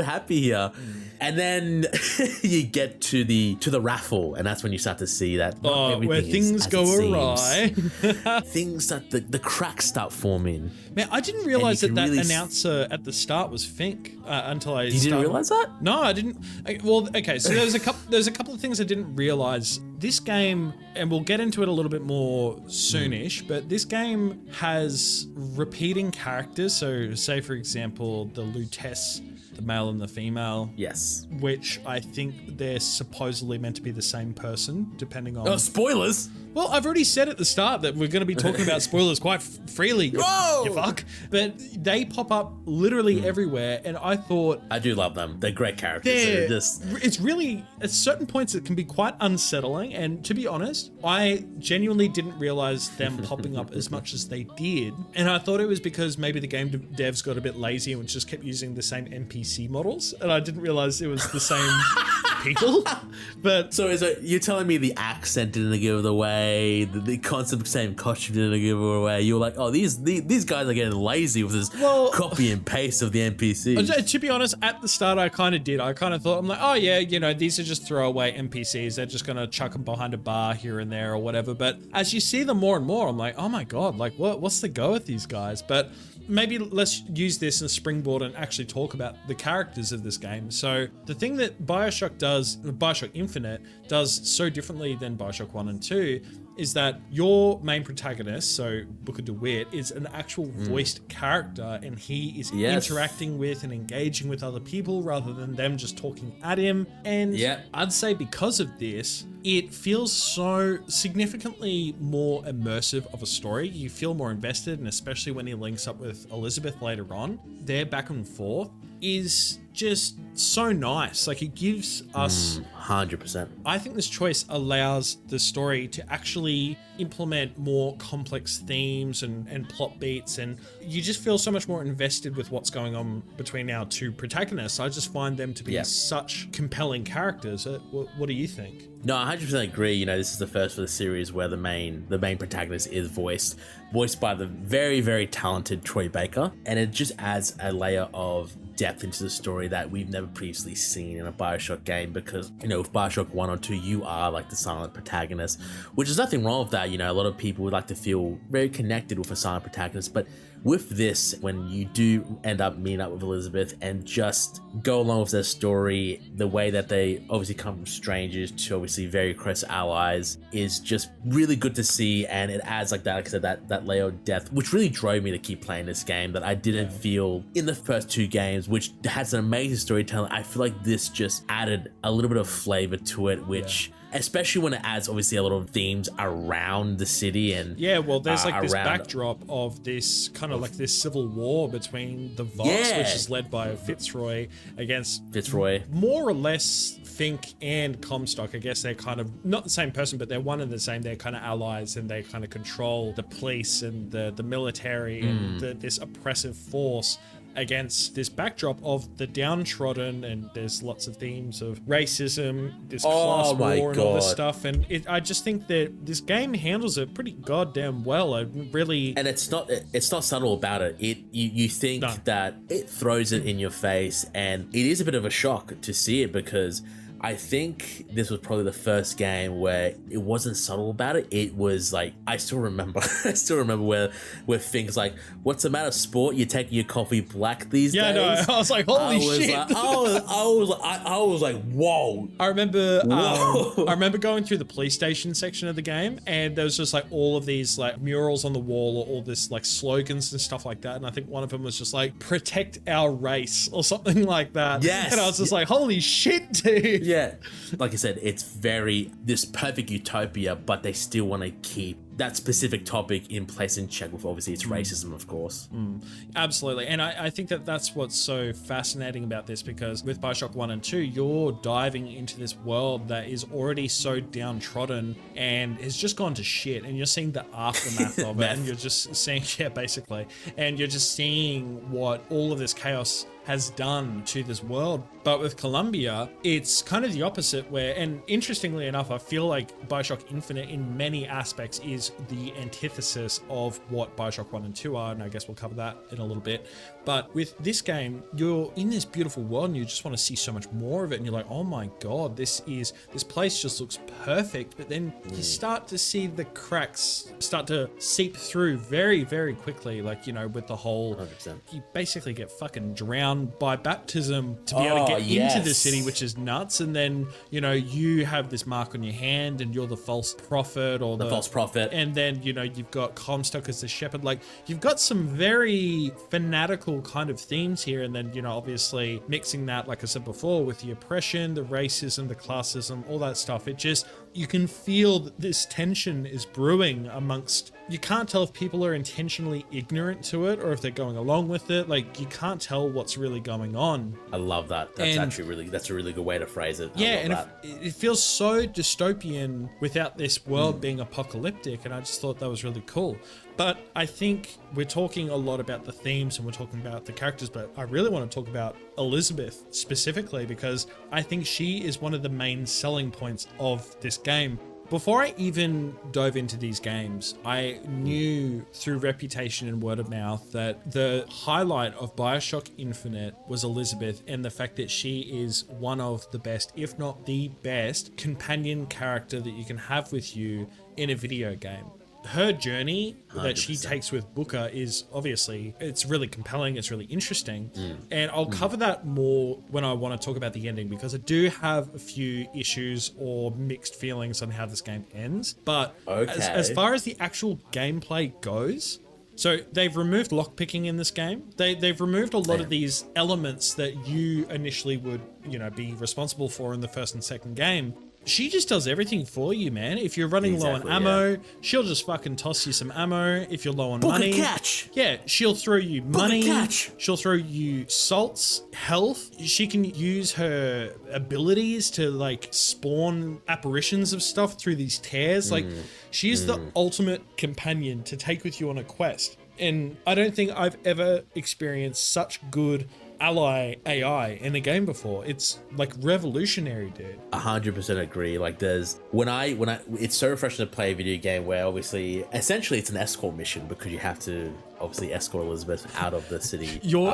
Speaker 2: happy here. And then you get to the raffle, and that's when you start to see that
Speaker 1: where things go awry.
Speaker 2: Things start, the cracks start forming.
Speaker 1: Man, I didn't realize that really announcer at the start was Fink until I.
Speaker 2: You didn't realize that?
Speaker 1: No, I didn't. Well, okay. So there's a couple of things I didn't realize. This game, and we'll get into it a little bit more soonish, but this game has repeating characters. So, say for example, the Lutece, the male and the female.
Speaker 2: Yes.
Speaker 1: Which I think they're supposedly meant to be the same person, depending on...
Speaker 2: Oh, spoilers!
Speaker 1: Well, I've already said at the start that we're going to be talking about spoilers quite freely, you fuck. But they pop up literally everywhere, and I thought...
Speaker 2: I do love them. They're great characters.
Speaker 1: It's really... At certain points, it can be quite unsettling, and to be honest, I genuinely didn't realize them popping up as much as they did, and I thought it was because maybe the game devs got a bit lazy and just kept using the same NPC models, and I didn't realize it was the same people. But
Speaker 2: So you're telling me the accent didn't give it away, the concept of the same costume didn't give it away. You were like, oh, these guys are getting lazy with this copy and paste of the NPCs.
Speaker 1: To be honest, at the start, I kind of did. I kind of thought, I'm like, oh yeah, these are just throwaway NPCs. They're just gonna chuck them behind a bar here and there or whatever. But as you see them more and more, I'm like, oh my god, like what's the go with these guys? But maybe let's use this as a springboard and actually talk about the characters of this game. So the thing that Bioshock Infinite does so differently than Bioshock 1 and 2 is that your main protagonist, so Booker DeWitt, is an actual voiced character, and he is interacting with and engaging with other people rather than them just talking at him. And I'd say because of this, it feels so significantly more immersive of a story. You feel more invested, and especially when he links up with Elizabeth later on, their back and forth is just so nice. Like, it gives us
Speaker 2: 100%.
Speaker 1: I think this choice allows the story to actually implement more complex themes and plot beats, and you just feel so much more invested with what's going on between our two protagonists. I just find them to be such compelling characters. What do you think?
Speaker 2: No, I 100% agree. This is the first for the series where the main protagonist is voiced by the very, very talented Troy Baker, and it just adds a layer of depth into the story that we've never previously seen in a Bioshock game, because with Bioshock 1 or 2 you are like the silent protagonist, which is nothing wrong with that. A lot of people would like to feel very connected with a silent protagonist, but with this, when you do end up meeting up with Elizabeth and just go along with their story, the way that they obviously come from strangers to obviously very close allies is just really good to see, and it adds like I said, that layer of depth, which really drove me to keep playing this game that I didn't feel in the first two games, which has an amazing storytelling. I feel like this just added a little bit of flavor to it, which especially when it adds obviously a lot of themes around the city and
Speaker 1: there's like this backdrop of this kind of like this civil war between the Vox, which is led by Fitzroy, against more or less Fink and Comstock. I guess they're kind of not the same person, but they're one and the same. They're kind of allies, and they kind of control the police and the military and this oppressive force against this backdrop of the downtrodden, and there's lots of themes of racism, this class war and all this stuff, and I just think that this game handles it pretty goddamn well. And it's
Speaker 2: not subtle about it. You think that it throws it in your face, and it is a bit of a shock to see it, because I think this was probably the first game where it wasn't subtle about it. It was like, I still remember where things like, what's the matter, sport? You're taking your coffee black these days?
Speaker 1: Yeah, no, I was like, holy shit.
Speaker 2: I was like, whoa.
Speaker 1: I remember going through the police station section of the game, and there was just like all of these like murals on the wall, or all this like slogans and stuff like that. And I think one of them was just like, protect our race, or something like that.
Speaker 2: Yes.
Speaker 1: And I was just like, holy shit, dude.
Speaker 2: Yeah, like I said, it's this perfect utopia, but they still want to keep that specific topic in place and check with obviously its racism, of course.
Speaker 1: Absolutely. And I think that that's what's so fascinating about this, because with Bioshock 1 and 2, you're diving into this world that is already so downtrodden and has just gone to shit, and you're seeing the aftermath of it, and you're just seeing, basically, and you're just seeing what all of this chaos has done to this world. But with Columbia, it's kind of the opposite, where, and interestingly enough, I feel like Bioshock Infinite in many aspects is the antithesis of what Bioshock 1 and 2 are, and I guess we'll cover that in a little bit. But with this game, you're in this beautiful world and you just want to see so much more of it, and you're like, oh my god, this place just looks perfect. But then you start to see the cracks start to seep through very, very quickly, like, with the whole
Speaker 2: 100%.
Speaker 1: You basically get fucking drowned by baptism to be able to get into the city, which is nuts. And then you have this mark on your hand, and you're the false prophet, or the
Speaker 2: false prophet,
Speaker 1: and then you've got Comstock as the shepherd. Like, you've got some very fanatical kind of themes here, and then obviously mixing that, like I said before, with the oppression, the racism, the classism, all that stuff. It just, you can feel that this tension is brewing amongst you can't tell if people are intentionally ignorant to it or if they're going along with it. Like, you can't tell what's really going on.
Speaker 2: I love that. That's a really good way to phrase it.
Speaker 1: Yeah, and it feels so dystopian without this world being apocalyptic, and I just thought that was really cool. But I think we're talking a lot about the themes and we're talking about the characters, but I really want to talk about Elizabeth specifically because I think she is one of the main selling points of this game. Before I even dove into these games, I knew through reputation and word of mouth that the highlight of Bioshock Infinite was Elizabeth and the fact that she is one of the best, if not the best, companion character that you can have with you in a video game. Her journey that
Speaker 2: 100%.
Speaker 1: she takes with Booker is obviously, it's really compelling, it's really interesting. And I'll cover that more when I want to talk about the ending because I do have a few issues or mixed feelings on how this game ends. But as far as the actual gameplay goes, so they've removed lockpicking in this game. They've removed a lot of these elements that you initially would, be responsible for in the first and second game. She just does everything for you, man. If you're running low on ammo, she'll just fucking toss you some ammo. If you're low on money, she'll throw you money. She'll throw you salts, health. She can use her abilities to like spawn apparitions of stuff through these tears. Like she's the ultimate companion to take with you on a quest. And I don't think I've ever experienced such good ally AI in a game before. It's like revolutionary, dude.
Speaker 2: 100% agree. Like when I it's so refreshing to play a video game where obviously essentially it's an escort mission because you have to obviously escort Elizabeth out of the city.
Speaker 1: Your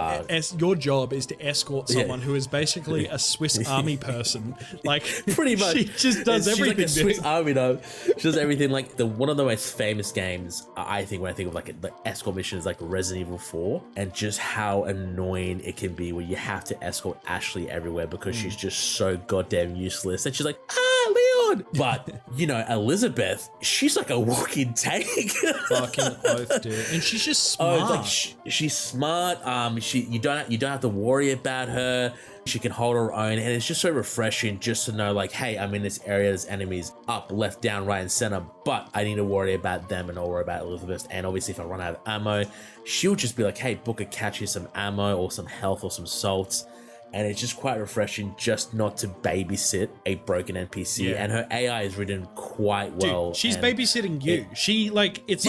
Speaker 1: job is to escort someone who is basically a Swiss army person. Like
Speaker 2: pretty much.
Speaker 1: She just does everything.
Speaker 2: She's like a Swiss army though. She does everything. Like one of the most famous games I think when I think of like the escort mission is like Resident Evil 4 and just how annoying it can be where you have to escort Ashley everywhere because she's just so goddamn useless and she's like, Leon. But Elizabeth, she's like a walking tank.
Speaker 1: Fucking oath, dude. And she's just smart.
Speaker 2: She's smart. You don't have to worry about her. She can hold her own, and it's just so refreshing just to know, like, hey, I'm in this area. There's enemies up, left, down, right, and center, but I need to worry about them and not worry about Elizabeth. And obviously, if I run out of ammo, she'll just be like, hey, Booker, catch you some ammo or some health or some salts. And it's just quite refreshing just not to babysit a broken NPC. Yeah. And her AI is written quite well.
Speaker 1: Dude, she's babysitting you. She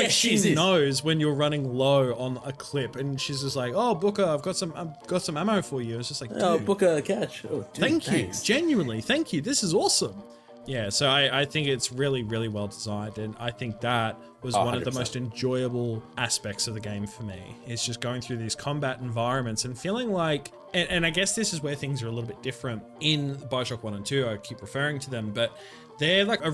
Speaker 1: she knows when you're running low on a clip, and she's just like, "Oh, Booker, I've got some ammo for you." It's just like,
Speaker 2: "Oh, Booker, catch!" Oh, dude,
Speaker 1: thanks. Genuinely, thank you. This is awesome. Yeah, so I think it's really, really well designed, and I think that was one of the most enjoyable aspects of the game for me. It's just going through these combat environments and feeling like, and I guess this is where things are a little bit different in Bioshock 1 and 2, I keep referring to them, but they're like a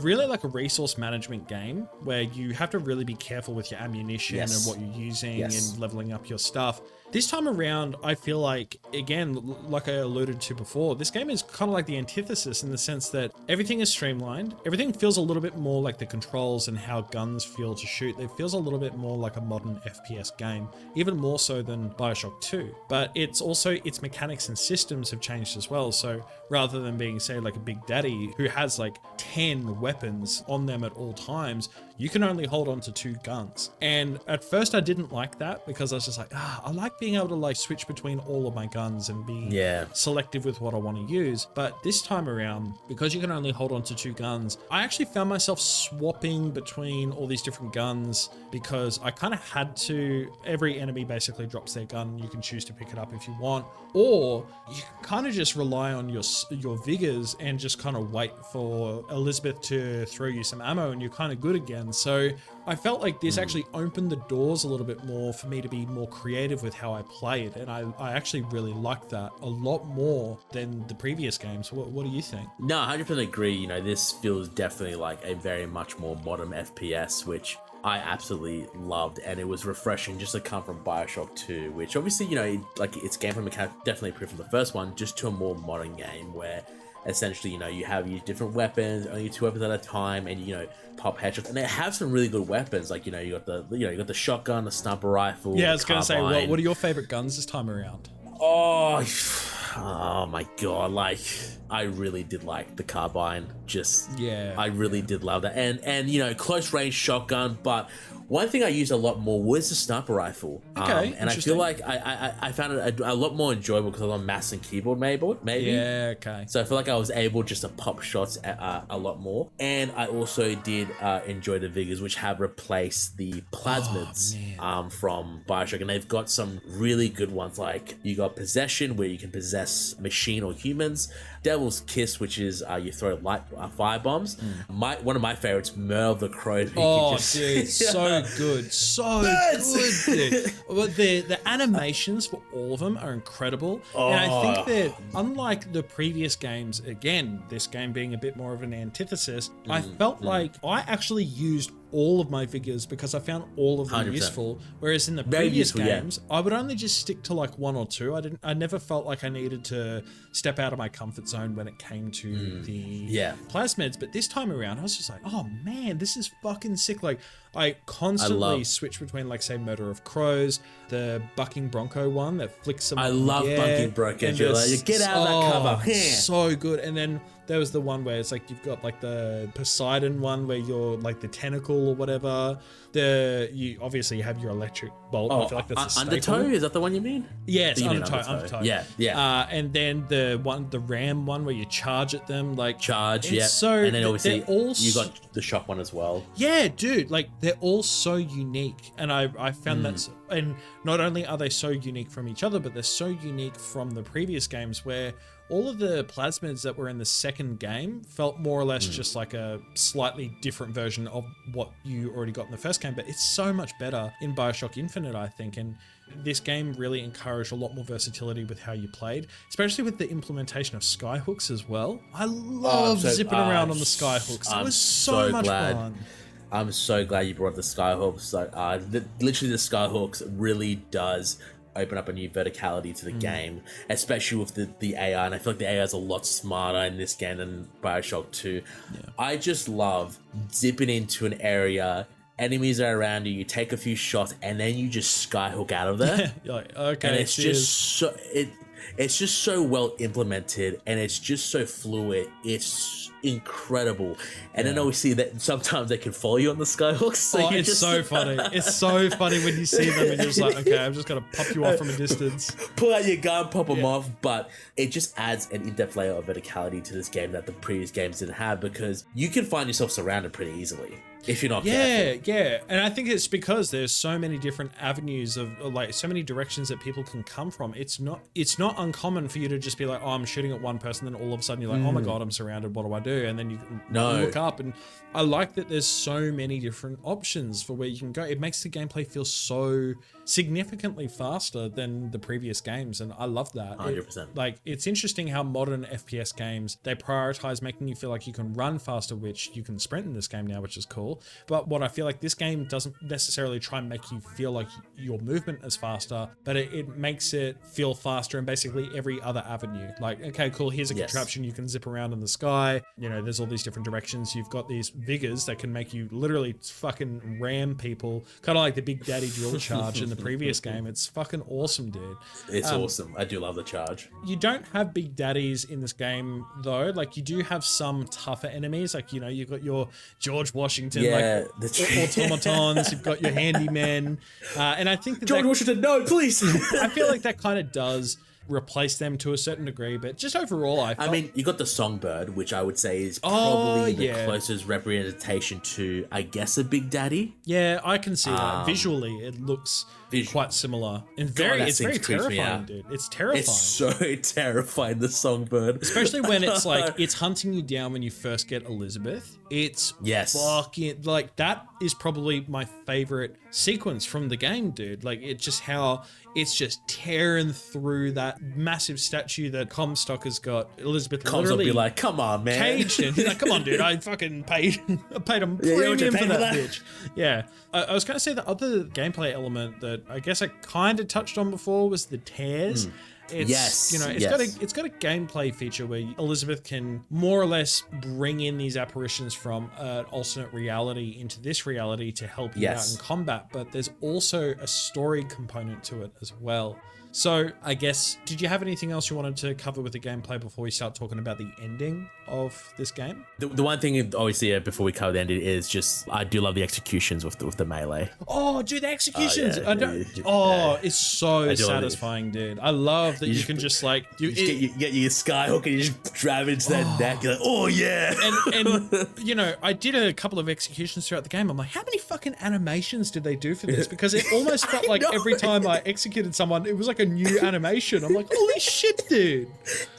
Speaker 1: resource management game where you have to really be careful with your ammunition and what you're using and leveling up your stuff. This time around, I feel like, again, like I alluded to before, this game is kind of like the antithesis in the sense that everything is streamlined. Everything feels a little bit more like the controls and how guns feel to shoot. It feels a little bit more like a modern FPS game, even more so than Bioshock 2. But it's also, its mechanics and systems have changed as well. So rather than being, say, like a Big Daddy who has like 10 weapons on them at all times, you can only hold on to 2 guns. And at first I didn't like that because I was just like, I like being able to like switch between all of my guns and be selective with what I want to use. But this time around, because you can only hold on to 2 guns, I actually found myself swapping between all these different guns because I kind of had to. Every enemy basically drops their gun. You can choose to pick it up if you want, or you can kind of just rely on your vigors and just kind of wait for Elizabeth to throw you some ammo and you're kind of good again. So I felt like this actually opened the doors a little bit more for me to be more creative with how I played, and I actually really liked that a lot more than the previous games. What do you think?
Speaker 2: No, 100% agree. this feels definitely like a very much more modern FPS, which I absolutely loved, and it was refreshing just to come from Bioshock 2, which obviously, its gameplay mechanic definitely improved from the first one, just to a more modern game where essentially, you have your different weapons, only 2 weapons at a time, and pop headshots, and they have some really good weapons. Like you got the shotgun, the sniper rifle.
Speaker 1: Yeah, I was gonna say, what are your favorite guns this time around?
Speaker 2: Oh my god! Like I really did like the carbine. I really did love that. And you know, close range shotgun, but one thing I used a lot more was the sniper rifle.
Speaker 1: Okay,
Speaker 2: and I feel like I found it a lot more enjoyable because I was on mouse and keyboard, maybe.
Speaker 1: Yeah, okay.
Speaker 2: So I feel like I was able just to pop shots a lot more. And I also did enjoy the Vigors, which have replaced the plasmids from Bioshock. And they've got some really good ones. Like you got Possession, where you can possess machine or humans. Devil's Kiss, which is you throw light fire bombs. One of my favorites, Merle the Crow.
Speaker 1: Dude, so good, good, dude. Well, the animations for all of them are incredible, and I think that unlike the previous games, again, this game being a bit more of an antithesis, I felt like I actually used all of my figures because I found all of them
Speaker 2: 100%.
Speaker 1: Useful. Whereas in the previous games, I would only just stick to like one or two. I never felt like I needed to step out of my comfort zone when it came to the plasmids. But this time around, I was just like, oh man, this is fucking sick. Like I constantly switch between, like, say, Murder of Crows, the Bucking Bronco one that flicks them.
Speaker 2: I love Bucking Bronco. You get out of that cover.
Speaker 1: So good. And then there was the one where it's like you've got like the Poseidon one where you're like the tentacle or whatever. You obviously have your electric bolt. I feel like that's a
Speaker 2: Undertow? Is that the one you mean?
Speaker 1: Yes, Undertow.
Speaker 2: Yeah.
Speaker 1: And then the ram one where you charge at them, like
Speaker 2: So and then obviously you got the shock one as well.
Speaker 1: Yeah, dude, like they're all so unique, and I found that. And not only are they so unique from each other, but they're so unique from the previous games where all of the plasmids that were in the second game felt more or less just like a slightly different version of what you already got in the first game, but it's so much better in Bioshock Infinite, I think. And this game really encouraged a lot more versatility with how you played, especially with the implementation of skyhooks as well. I love zipping around on the skyhooks. It was so much fun.
Speaker 2: I'm so glad you brought the skyhooks. Literally, the skyhooks really does open up a new verticality to the game, especially with the AI. And I feel like the AI is a lot smarter in this game than Bioshock 2. Yeah. I just love zipping into an area. Enemies are around you. You take a few shots, and then you just skyhook out of there.
Speaker 1: You're like, okay,
Speaker 2: and it's just so well implemented, and it's just so fluid. It's incredible. And then obviously that sometimes they can follow you on the skyhooks. So
Speaker 1: it's so funny. It's so funny when you see them and you're just like, okay, I'm just gonna pop you off from a distance.
Speaker 2: Pull out your gun, pop them off. But it just adds an in-depth layer of verticality to this game that the previous games didn't have, because you can find yourself surrounded pretty easily if you're not careful.
Speaker 1: Yeah. And I think it's because there's so many different avenues of, like, so many directions that people can come from. It's not uncommon for you to just be like, oh, I'm shooting at one person, then all of a sudden you're like, oh my god, I'm surrounded, what do I do? And then you look up, and I like that there's so many different options for where you can go. It makes the gameplay feel so significantly faster than the previous games, and I love that.
Speaker 2: 100%.
Speaker 1: It's interesting how modern FPS games, they prioritize making you feel like you can run faster, which you can sprint in this game now, which is cool. But what I feel like this game doesn't necessarily try and make you feel like your movement is faster, but it makes it feel faster in basically every other avenue. Like, okay, cool, here's a contraption, you can zip around in the sky. You know, there's all these different directions. You've got these vigors that can make you literally fucking ram people, kind of like the Big Daddy drill charge in the previous game. It's fucking awesome, dude.
Speaker 2: It's awesome. I do love the charge.
Speaker 1: You don't have Big Daddies in this game, though. Like, you do have some tougher enemies. Like, you know, you've got your George Washington, the automatons. You've got your handymen. And I think that
Speaker 2: George Washington, no, please.
Speaker 1: I feel like that kind of does replace them to a certain degree, but just overall, I mean,
Speaker 2: you got the Songbird, which I would say is probably the closest representation to, I guess, a Big Daddy.
Speaker 1: Yeah, I can see that. Visually, it looks quite similar. And it's very terrifying, dude. It's terrifying.
Speaker 2: It's so terrifying, the Songbird.
Speaker 1: Especially when it's like, it's hunting you down when you first get Elizabeth. It's fucking, like, that is probably my favorite sequence from the game, dude. Like, it's just how it's just tearing through that massive statue that Comstock has got. Elizabeth
Speaker 2: Comstock will be like, come on, man.
Speaker 1: Caged him. He's like, come on, dude. I fucking paid him premium for that bitch. Yeah. I was going to say the other gameplay element that I guess I kind of touched on before was the tears. It's got a gameplay feature where Elizabeth can more or less bring in these apparitions from an alternate reality into this reality to help you out in combat, but there's also a story component to it as well. So I guess, did you have anything else you wanted to cover with the gameplay before we start talking about the ending of this game?
Speaker 2: The one thing, obviously, before we cover the ending is just, I do love the executions with the melee.
Speaker 1: Oh, dude, the executions. It's so satisfying, dude. I love that you can just like...
Speaker 2: You get your skyhook and you just drive it into that neck. You're like, oh, yeah.
Speaker 1: And you know, I did a couple of executions throughout the game. I'm like, how many fucking animations did they do for this? Because it almost felt like every time I executed someone, it was like a new animation. I'm like, holy shit, dude.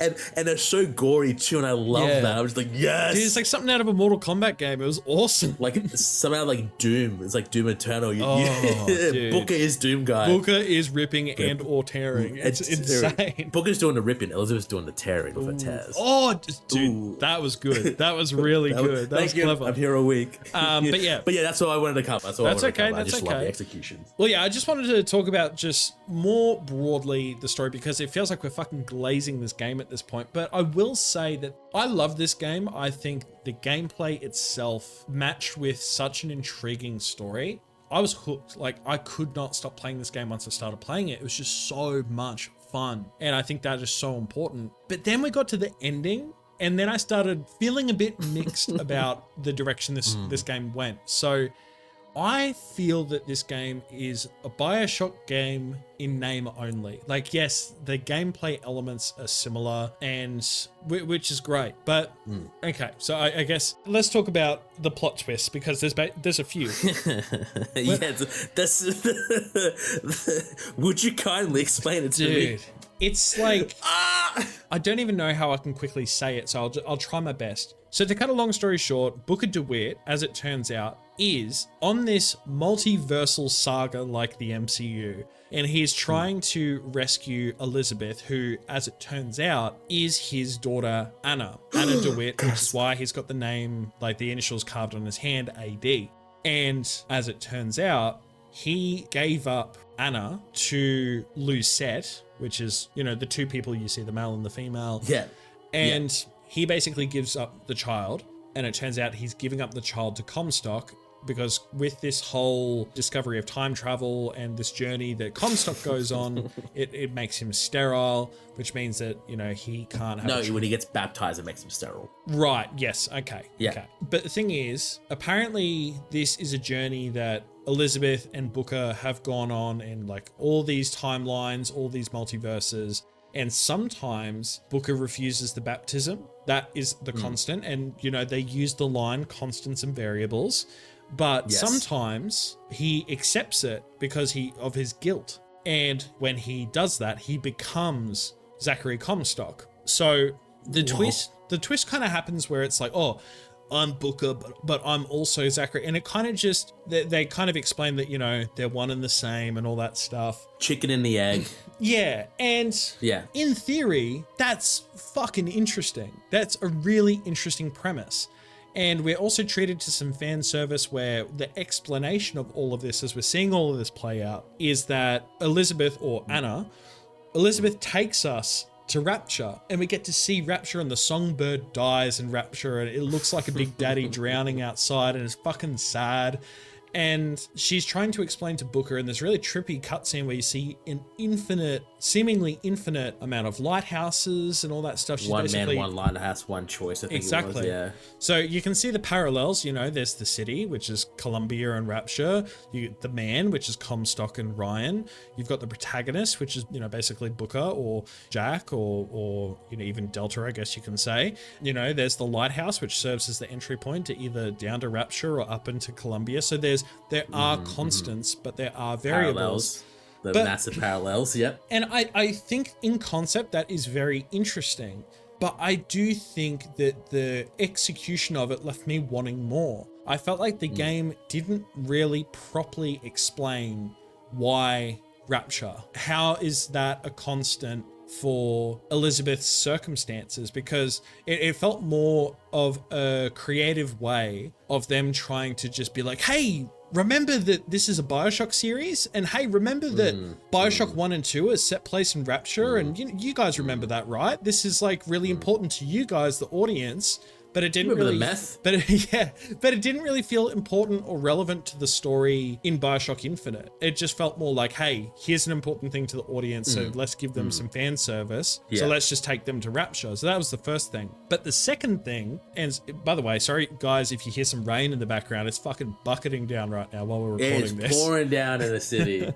Speaker 2: And they're so gory too, and I love that. I was like, yes.
Speaker 1: Dude, it's like something out of a Mortal Kombat game. It was awesome.
Speaker 2: Like somehow like Doom. It's like Doom Eternal.
Speaker 1: Dude.
Speaker 2: Booker is Doom guy.
Speaker 1: Booker is ripping and or tearing. It's insane.
Speaker 2: Booker's doing the ripping. Elizabeth's doing the tearing with her tears.
Speaker 1: Oh, dude, that was good. That was really good. That was clever.
Speaker 2: I'm here a week.
Speaker 1: But yeah,
Speaker 2: that's what I wanted to cover. That's
Speaker 1: okay.
Speaker 2: I just love the executions.
Speaker 1: Well, yeah, I just wanted to talk about just more broadly the story because it feels like we're fucking glazing this game at this point. But I will say that I love this game. I think the gameplay itself matched with such an intriguing story. I was hooked. Like, I could not stop playing this game once I started playing it. It was just so much fun. And I think that is so important. But then we got to the ending, and then I started feeling a bit mixed about the direction this game went. So I feel that this game is a Bioshock game in name only. Like, yes, the gameplay elements are similar, and which is great. But okay, so I guess let's talk about the plot twists because there's a few.
Speaker 2: Would you kindly explain it to me?
Speaker 1: It's like I don't even know how I can quickly say it, so I'll try my best. So to cut a long story short, Booker DeWitt, as it turns out, is on this multiversal saga like the MCU, and he's trying to rescue Elizabeth, who, as it turns out, is his daughter Anna DeWitt, which is why he's got the name, like the initials carved on his hand, AD. And as it turns out, he gave up Anna to Lucette, which is, you know, the two people you see, the male and the female.
Speaker 2: Yeah.
Speaker 1: And he basically gives up the child, and it turns out he's giving up the child to Comstock because with this whole discovery of time travel and this journey that Comstock goes on, it makes him sterile, which means that, you know, he can't have a child.
Speaker 2: When he gets baptized, it makes him sterile.
Speaker 1: Right, yes, okay.
Speaker 2: Yeah.
Speaker 1: Okay. But the thing is, apparently this is a journey that Elizabeth and Booker have gone on in like all these timelines, all these multiverses, and sometimes Booker refuses the baptism. That is the constant. And, you know, they use the line constants and variables, but sometimes he accepts it because of his guilt. And when he does that, he becomes Zachary Comstock. So the twist kind of happens where it's like, oh, I'm Booker, but I'm also Zachary. And it kind of just, they kind of explain that, you know, they're one and the same and all that stuff.
Speaker 2: Chicken and the egg.
Speaker 1: Yeah. And in theory, that's fucking interesting. That's a really interesting premise. And we're also treated to some fan service where the explanation of all of this, as we're seeing all of this play out, is that Elizabeth takes us to Rapture, and we get to see Rapture, and the songbird dies in Rapture, and it looks like a big daddy drowning outside, and it's fucking sad. And she's trying to explain to Booker in this really trippy cutscene where you see an seemingly infinite amount of lighthouses and all that stuff. She's
Speaker 2: one man, one lighthouse, one choice, I think
Speaker 1: exactly.
Speaker 2: It was, yeah.
Speaker 1: So you can see the parallels, you know, there's the city, which is Columbia and Rapture. The man, which is Comstock and Ryan. You've got the protagonist, which is, you know, basically Booker or Jack or you know, even Delta, I guess you can say. You know, there's the lighthouse, which serves as the entry point to either down to Rapture or up into Columbia. So there are constants, but there are variables.
Speaker 2: Massive parallels, yep.
Speaker 1: And I think in concept that is very interesting, but I do think that the execution of it left me wanting more. I felt like the game didn't really properly explain why Rapture. How is that a constant for Elizabeth's circumstances? Because it felt more of a creative way of them trying to just be like, hey, remember that this is a Bioshock series? And hey, remember that Bioshock 1 and 2 is set place in Rapture? And you guys remember that, right? This is like really important to you guys, the audience. but it didn't
Speaker 2: Remember
Speaker 1: really
Speaker 2: the meth?
Speaker 1: but but it didn't really feel important or relevant to the story in Bioshock Infinite. It just felt more like, hey, here's an important thing to the audience, so let's give them some fan service. So let's just take them to Rapture. So that was the first thing. But the second thing, and by the way, sorry guys if you hear some rain in the background, it's fucking bucketing down right now while we're recording this.
Speaker 2: It's pouring down in the city.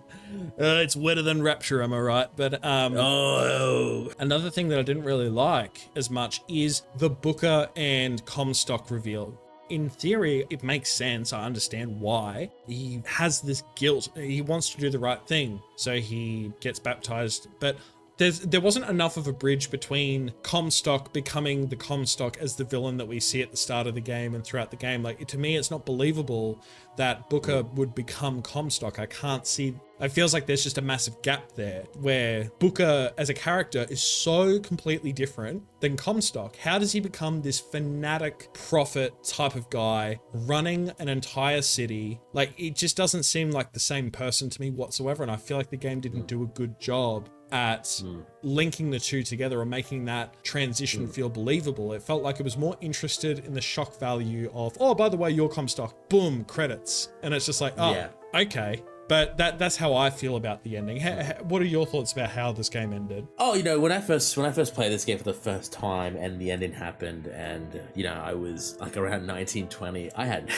Speaker 1: It's wetter than Rapture, am I right? But another thing that I didn't really like as much is the Booker and Comstock reveal. In theory, it makes sense. I understand why. He has this guilt. He wants to do the right thing, so he gets baptized. But there wasn't enough of a bridge between Comstock becoming the Comstock as the villain that we see at the start of the game and throughout the game. Like, to me, it's not believable that Booker would become Comstock. I can't see. It feels like there's just a massive gap there where Booker as a character is so completely different than Comstock. How does he become this fanatic prophet type of guy running an entire city? Like, it just doesn't seem like the same person to me whatsoever. And I feel like the game didn't do a good job at linking the two together or making that transition feel believable. It felt like it was more interested in the shock value of, oh, by the way, you're Comstock, boom, credits. And it's just like, oh, okay. But that's how I feel about the ending. What are your thoughts about how this game ended?
Speaker 2: Oh, you know, when I first played this game for the first time and the ending happened, and you know, I was like around 19, 20, I had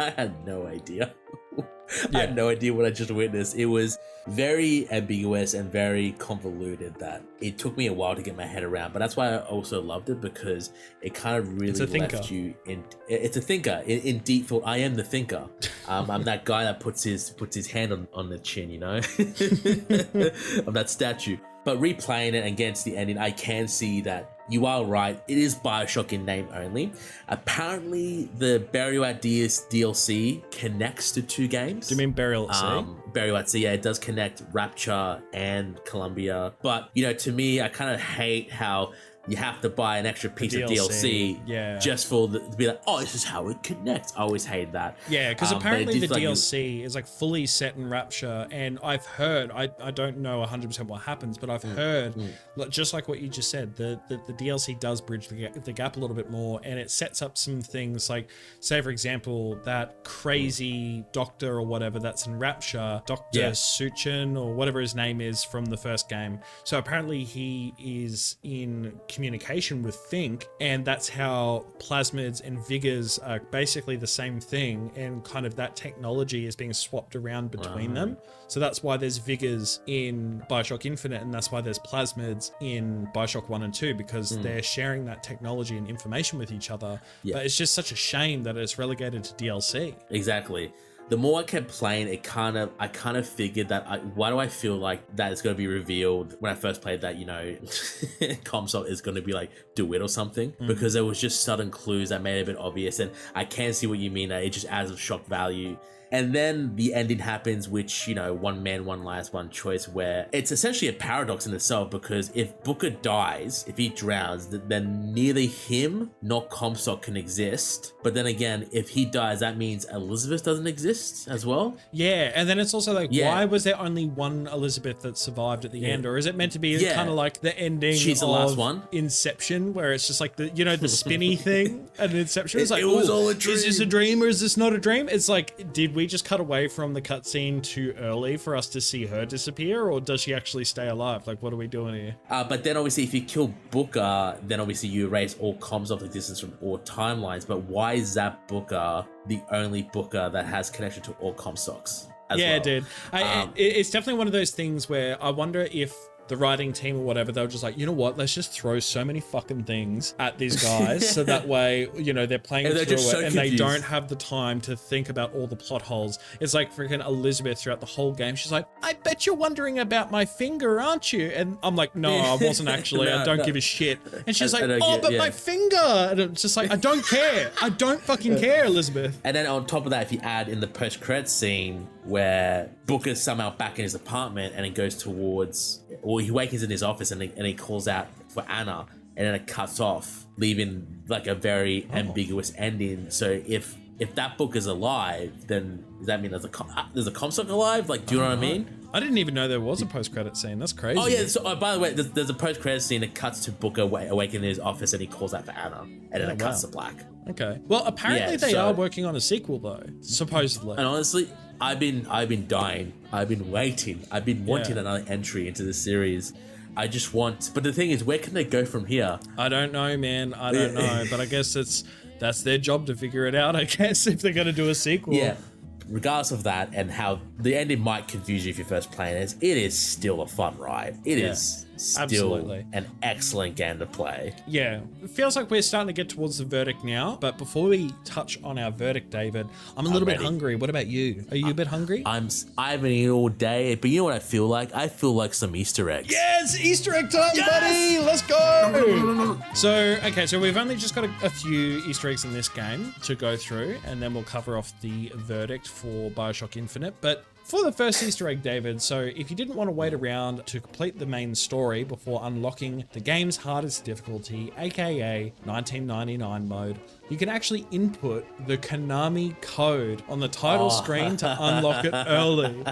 Speaker 2: I had no idea. I had no idea what I just witnessed. It was very ambiguous and very convoluted that it took me a while to get my head around. But that's why I also loved it, because it kind of really left you in. It's a thinker in deep thought. I am the thinker. I'm that guy that puts his hand on the chin, you know. I'm that statue. But replaying it against the ending, I can see that you are right. It is Bioshock in name only. Apparently, the Burial at DLC connects to two games.
Speaker 1: Do you mean Burial at Sea?
Speaker 2: Burial at Sea, yeah, it does connect Rapture and Columbia. But, you know, to me, I kind of hate how you have to buy an extra piece of DLC just for to be like, oh, this is how it connects. I always hate that.
Speaker 1: Yeah, because apparently the DLC is like fully set in Rapture, and I've heard, I don't know 100% what happens, but I've heard, just like what you just said, the DLC does bridge the gap a little bit more, and it sets up some things like, say for example, that crazy doctor or whatever that's in Rapture, Dr. Suchin or whatever his name is from the first game. So apparently he is in communication with Think, and that's how plasmids and vigors are basically the same thing, and kind of that technology is being swapped around between them. So that's why there's vigors in Bioshock Infinite, and that's why there's plasmids in Bioshock 1 and 2, because they're sharing that technology and information with each other. But it's just such a shame that it's relegated to DLC.
Speaker 2: Exactly. The more I kept playing, I kind of figured that why do I feel like that is going to be revealed when I first played that, you know, Comstock is going to be like DeWitt or something, because there was just sudden clues that made it a bit obvious, and I can see what you mean, that it just adds a shock value. And then the ending happens, which, you know, one man, one life, one choice, where it's essentially a paradox in itself, because if Booker dies, if he drowns, then neither him nor Comstock can exist. But then again, if he dies, that means Elizabeth doesn't exist as well.
Speaker 1: Yeah, and then it's also like, why was there only one Elizabeth that survived at the end? Or is it meant to be kind of like the ending
Speaker 2: She's the last one?
Speaker 1: Inception, where it's just like the, you know, the spinny thing at Inception? It's like,
Speaker 2: it was all a dream.
Speaker 1: Is this a dream or is this not a dream? It's like, did we just cut away from the cutscene too early for us to see her disappear, or does she actually stay alive? Like, what are we doing here?
Speaker 2: But then obviously if you kill Booker, then obviously you erase all comms of existence from all timelines. But why is that Booker the only Booker that has connection to all Comstocks as well?
Speaker 1: Dude. It's definitely one of those things where I wonder if the writing team or whatever, they were just like, you know what, let's just throw so many fucking things at these guys so that way, you know, they're playing through it and they don't have the time to think about all the plot holes. It's like freaking Elizabeth throughout the whole game. She's like, I bet you're wondering about my finger, aren't you? And I'm like, no, I wasn't actually. I don't give a shit. And she's like, my finger. And it's just like, I don't care. I don't fucking care, Elizabeth.
Speaker 2: And then on top of that, if you add in the post-credits scene where Booker's somehow back in his apartment and he goes towards, or he wakens in his office and he calls out for Anna, and then it cuts off, leaving like a very ambiguous ending. So if that book is alive, then does that mean there's a Comstock alive? Like, do you know what I mean?
Speaker 1: I didn't even know there was a post-credit scene. That's crazy.
Speaker 2: Oh yeah. So by the way, there's a post-credit scene that cuts to Booker awakening in his office, and he calls out for Anna, and then it cuts to black.
Speaker 1: Okay. Well, apparently they are working on a sequel though, supposedly.
Speaker 2: And honestly, I've been dying. I've been waiting. I've been wanting another entry into the series. I just want. But the thing is, where can they go from here?
Speaker 1: I don't know, man. I don't know. But I guess that's their job to figure it out. I guess if they're going to do a sequel.
Speaker 2: Yeah. Regardless of that and how the ending might confuse you if you're first playing it is still a fun ride. It is still an excellent game to play. Yeah,
Speaker 1: it feels like we're starting to get towards the verdict now. But before we touch on our verdict, David, I'm a little bit hungry. What about you? Are you a bit hungry?
Speaker 2: I haven't eaten all day, but you know what I feel like? I feel like some Easter eggs.
Speaker 1: Yes, Easter egg time, buddy. Let's go. So we've only just got a few Easter eggs in this game to go through, and then we'll cover off the verdict for Bioshock Infinite. But for the first Easter egg, David, so if you didn't want to wait around to complete the main story before unlocking the game's hardest difficulty, aka 1999 mode, you can actually input the Konami code on the title screen to unlock it early.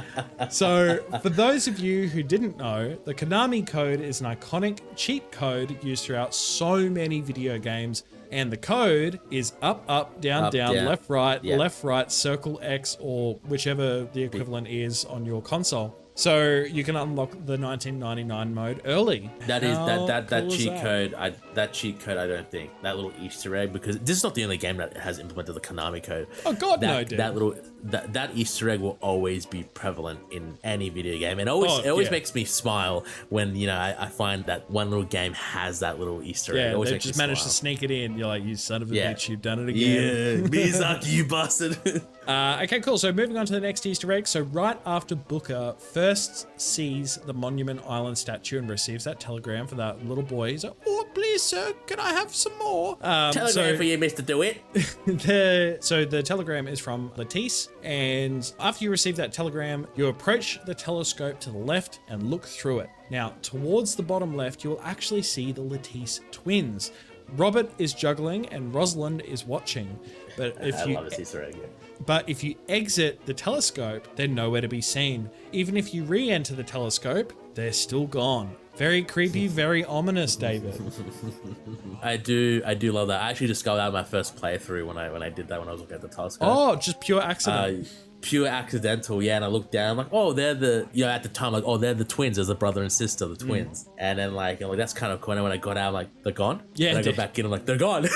Speaker 1: So for those of you who didn't know, the Konami code is an iconic cheat code used throughout so many video games. And the code is up, down, left, right, circle X, or whichever the equivalent is on your console. So you can unlock the 1999 mode early.
Speaker 2: That cheat code. That cheat code. I don't think that little Easter egg, because this is not the only game that has implemented the Konami code.
Speaker 1: Oh God, no, dude.
Speaker 2: That Easter egg will always be prevalent in any video game, and it always makes me smile when I find that one little game has that little Easter egg.
Speaker 1: Yeah, they just managed to sneak it in. You're like, you son of a bitch, you've done it again.
Speaker 2: Yeah, Miyazaki, you bastard.
Speaker 1: Okay, cool. So moving on to the next Easter egg. So right after Booker first sees the Monument Island statue and receives that telegram for that little boy, he's like, "Oh, please, sir, can I have some more?"
Speaker 2: Telegram for you, Mr. DeWitt.
Speaker 1: So the telegram is from Latisse, and after you receive that telegram, you approach the telescope to the left and look through it. Now, towards the bottom left, you will actually see the Latisse twins. Robert is juggling and Rosalind is watching. But
Speaker 2: I love this Easter egg.
Speaker 1: But if you exit the telescope, they're nowhere to be seen. Even if you re-enter the telescope, they're still gone. Very creepy, very ominous, David.
Speaker 2: I do love that. I actually discovered that in my first playthrough when I did that when I was looking at the telescope.
Speaker 1: Oh, just pure accident.
Speaker 2: Pure accidental, yeah. And I looked down, like, oh, they're at the time, like, oh, they're the twins. There's a brother and sister, the twins. And then, like, that's kind of cool. And when I got out, I'm like, they're gone?
Speaker 1: Yeah.
Speaker 2: And I go back in, I'm like, they're gone.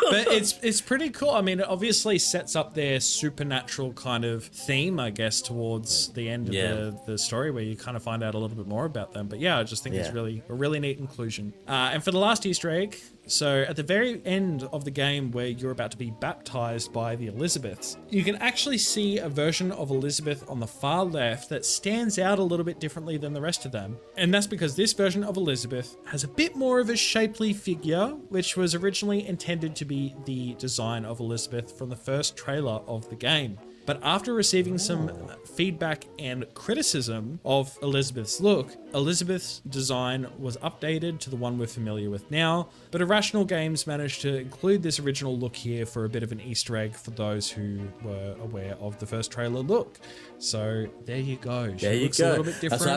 Speaker 1: But it's pretty cool. I mean, it obviously sets up their supernatural kind of theme, I guess, towards the end of the story, where you kind of find out a little bit more about them. But yeah, I just think it's a really neat inclusion. And for the last Easter egg, so at the very end of the game where you're about to be baptized by the Elizabeths, you can actually see a version of Elizabeth on the far left that stands out a little bit differently than the rest of them. And that's because this version of Elizabeth has a bit more of a shapely figure, which was originally intended to be the design of Elizabeth from the first trailer of the game. But after receiving some feedback and criticism of Elizabeth's look, Elizabeth's design was updated to the one we're familiar with now, but Irrational Games managed to include this original look here for a bit of an Easter egg for those who were aware of the first trailer look. So there you go.
Speaker 2: There you go. A little bit different. That's what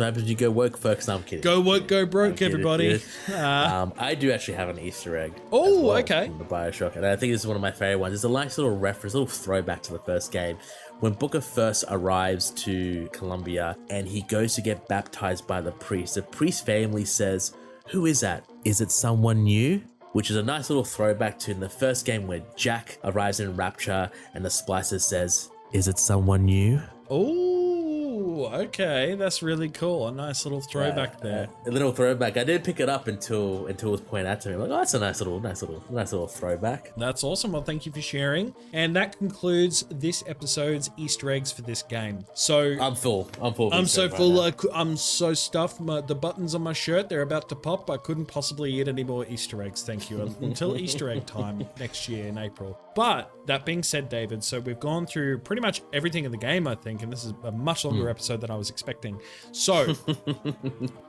Speaker 2: happens when you go work folks. No, I'm kidding.
Speaker 1: Go work, go broke, everybody.
Speaker 2: I do actually have an Easter egg.
Speaker 1: Oh, okay.
Speaker 2: From the Bioshock, and I think this is one of my favorite ones. It's a nice little reference, a little throwback to the first game. When Booker first arrives to Columbia and he goes to get baptized by the priest family says, "Who is that? Is it someone new?" Which is a nice little throwback to in the first game where Jack arrives in Rapture and the Splicer says, "Is it someone new?"
Speaker 1: Oh, okay, that's really cool. A nice little throwback there.
Speaker 2: A little throwback. I didn't pick it up until it was pointed out to me. Like, oh, that's a nice little throwback.
Speaker 1: That's awesome. Well, thank you for sharing. And that concludes this episode's Easter eggs for this game. So
Speaker 2: I'm full.
Speaker 1: I'm so full. I'm so stuffed. The buttons on my shirt, they're about to pop. I couldn't possibly eat any more Easter eggs. Thank you. Until Easter egg time next year in April. But that being said, David, so we've gone through pretty much everything in the game, I think, and this is a much longer episode than I was expecting. So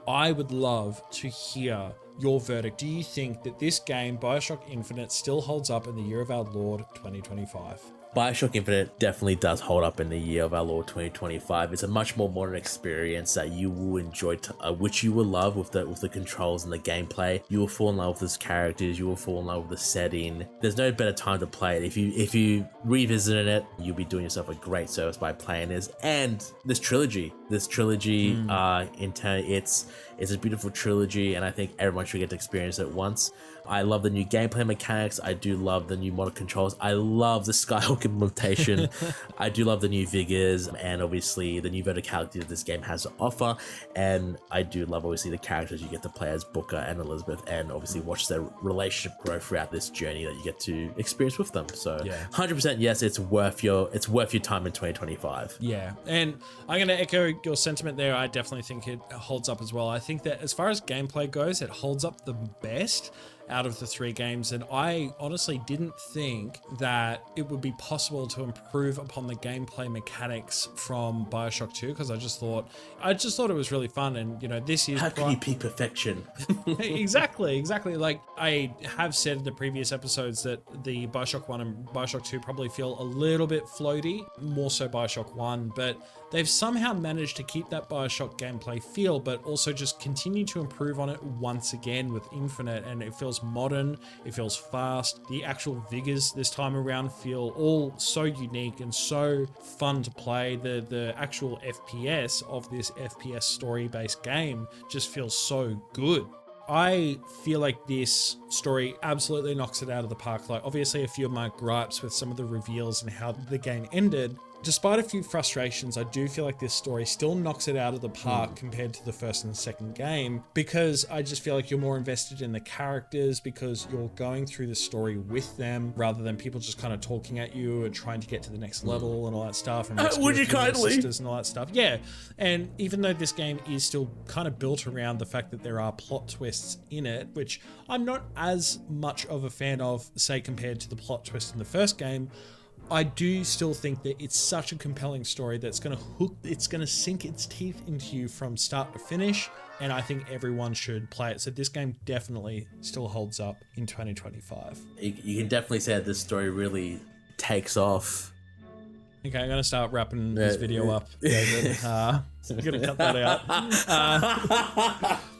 Speaker 1: I would love to hear your verdict. Do you think that this game, Bioshock Infinite, still holds up in the year of our Lord 2025?
Speaker 2: Bioshock Infinite definitely does hold up in the year of our Lord 2025. It's a much more modern experience that you will enjoy, which you will love with the controls and the gameplay. You will fall in love with these characters. You will fall in love with the setting. There's no better time to play it. If you revisited it, you'll be doing yourself a great service by playing this. And this trilogy, in turn, it's a beautiful trilogy, and I think everyone should get to experience it once. I love the new gameplay mechanics. I do love the new modern controls. I love the Skyhook implementation. I do love the new vigors and obviously the new verticality that this game has to offer. And I do love obviously the characters you get to play as Booker and Elizabeth, and obviously watch their relationship grow throughout this journey that you get to experience with them. So 100% yes, it's worth your time in 2025.
Speaker 1: Yeah, and I'm going to echo your sentiment there. I definitely think it holds up as well. I think that as far as gameplay goes, it holds up the best out of the 3 games, and I honestly didn't think that it would be possible to improve upon the gameplay mechanics from Bioshock 2, because I just thought it was really fun. And this is
Speaker 2: how can you peak perfection?
Speaker 1: exactly like I have said in the previous episodes that the Bioshock 1 and Bioshock 2 probably feel a little bit floaty, more so Bioshock 1, but they've somehow managed to keep that Bioshock gameplay feel, but also just continue to improve on it once again with Infinite, and it feels modern, it feels fast. The actual vigors this time around feel all so unique and so fun to play. The actual FPS of this FPS story-based game just feels so good. I feel like this story absolutely knocks it out of the park. Like, obviously a few of my gripes with some of the reveals and how the game ended, despite a few frustrations, I do feel like this story still knocks it out of the park compared to the first and second game, because I just feel like you're more invested in the characters, because you're going through the story with them rather than people just kind of talking at you and trying to get to the next level and all that stuff. And
Speaker 2: would you kindly?
Speaker 1: Sisters and all that stuff. Yeah. And even though this game is still kind of built around the fact that there are plot twists in it, which I'm not as much of a fan of, say, compared to the plot twist in the first game, I do still think that it's such a compelling story that's going to sink its teeth into you from start to finish, and I think everyone should play it. So this game definitely still holds up in 2025.
Speaker 2: You can definitely say that this story really takes off.
Speaker 1: Okay, I'm going to start wrapping this video up, David. I'm going to cut that out.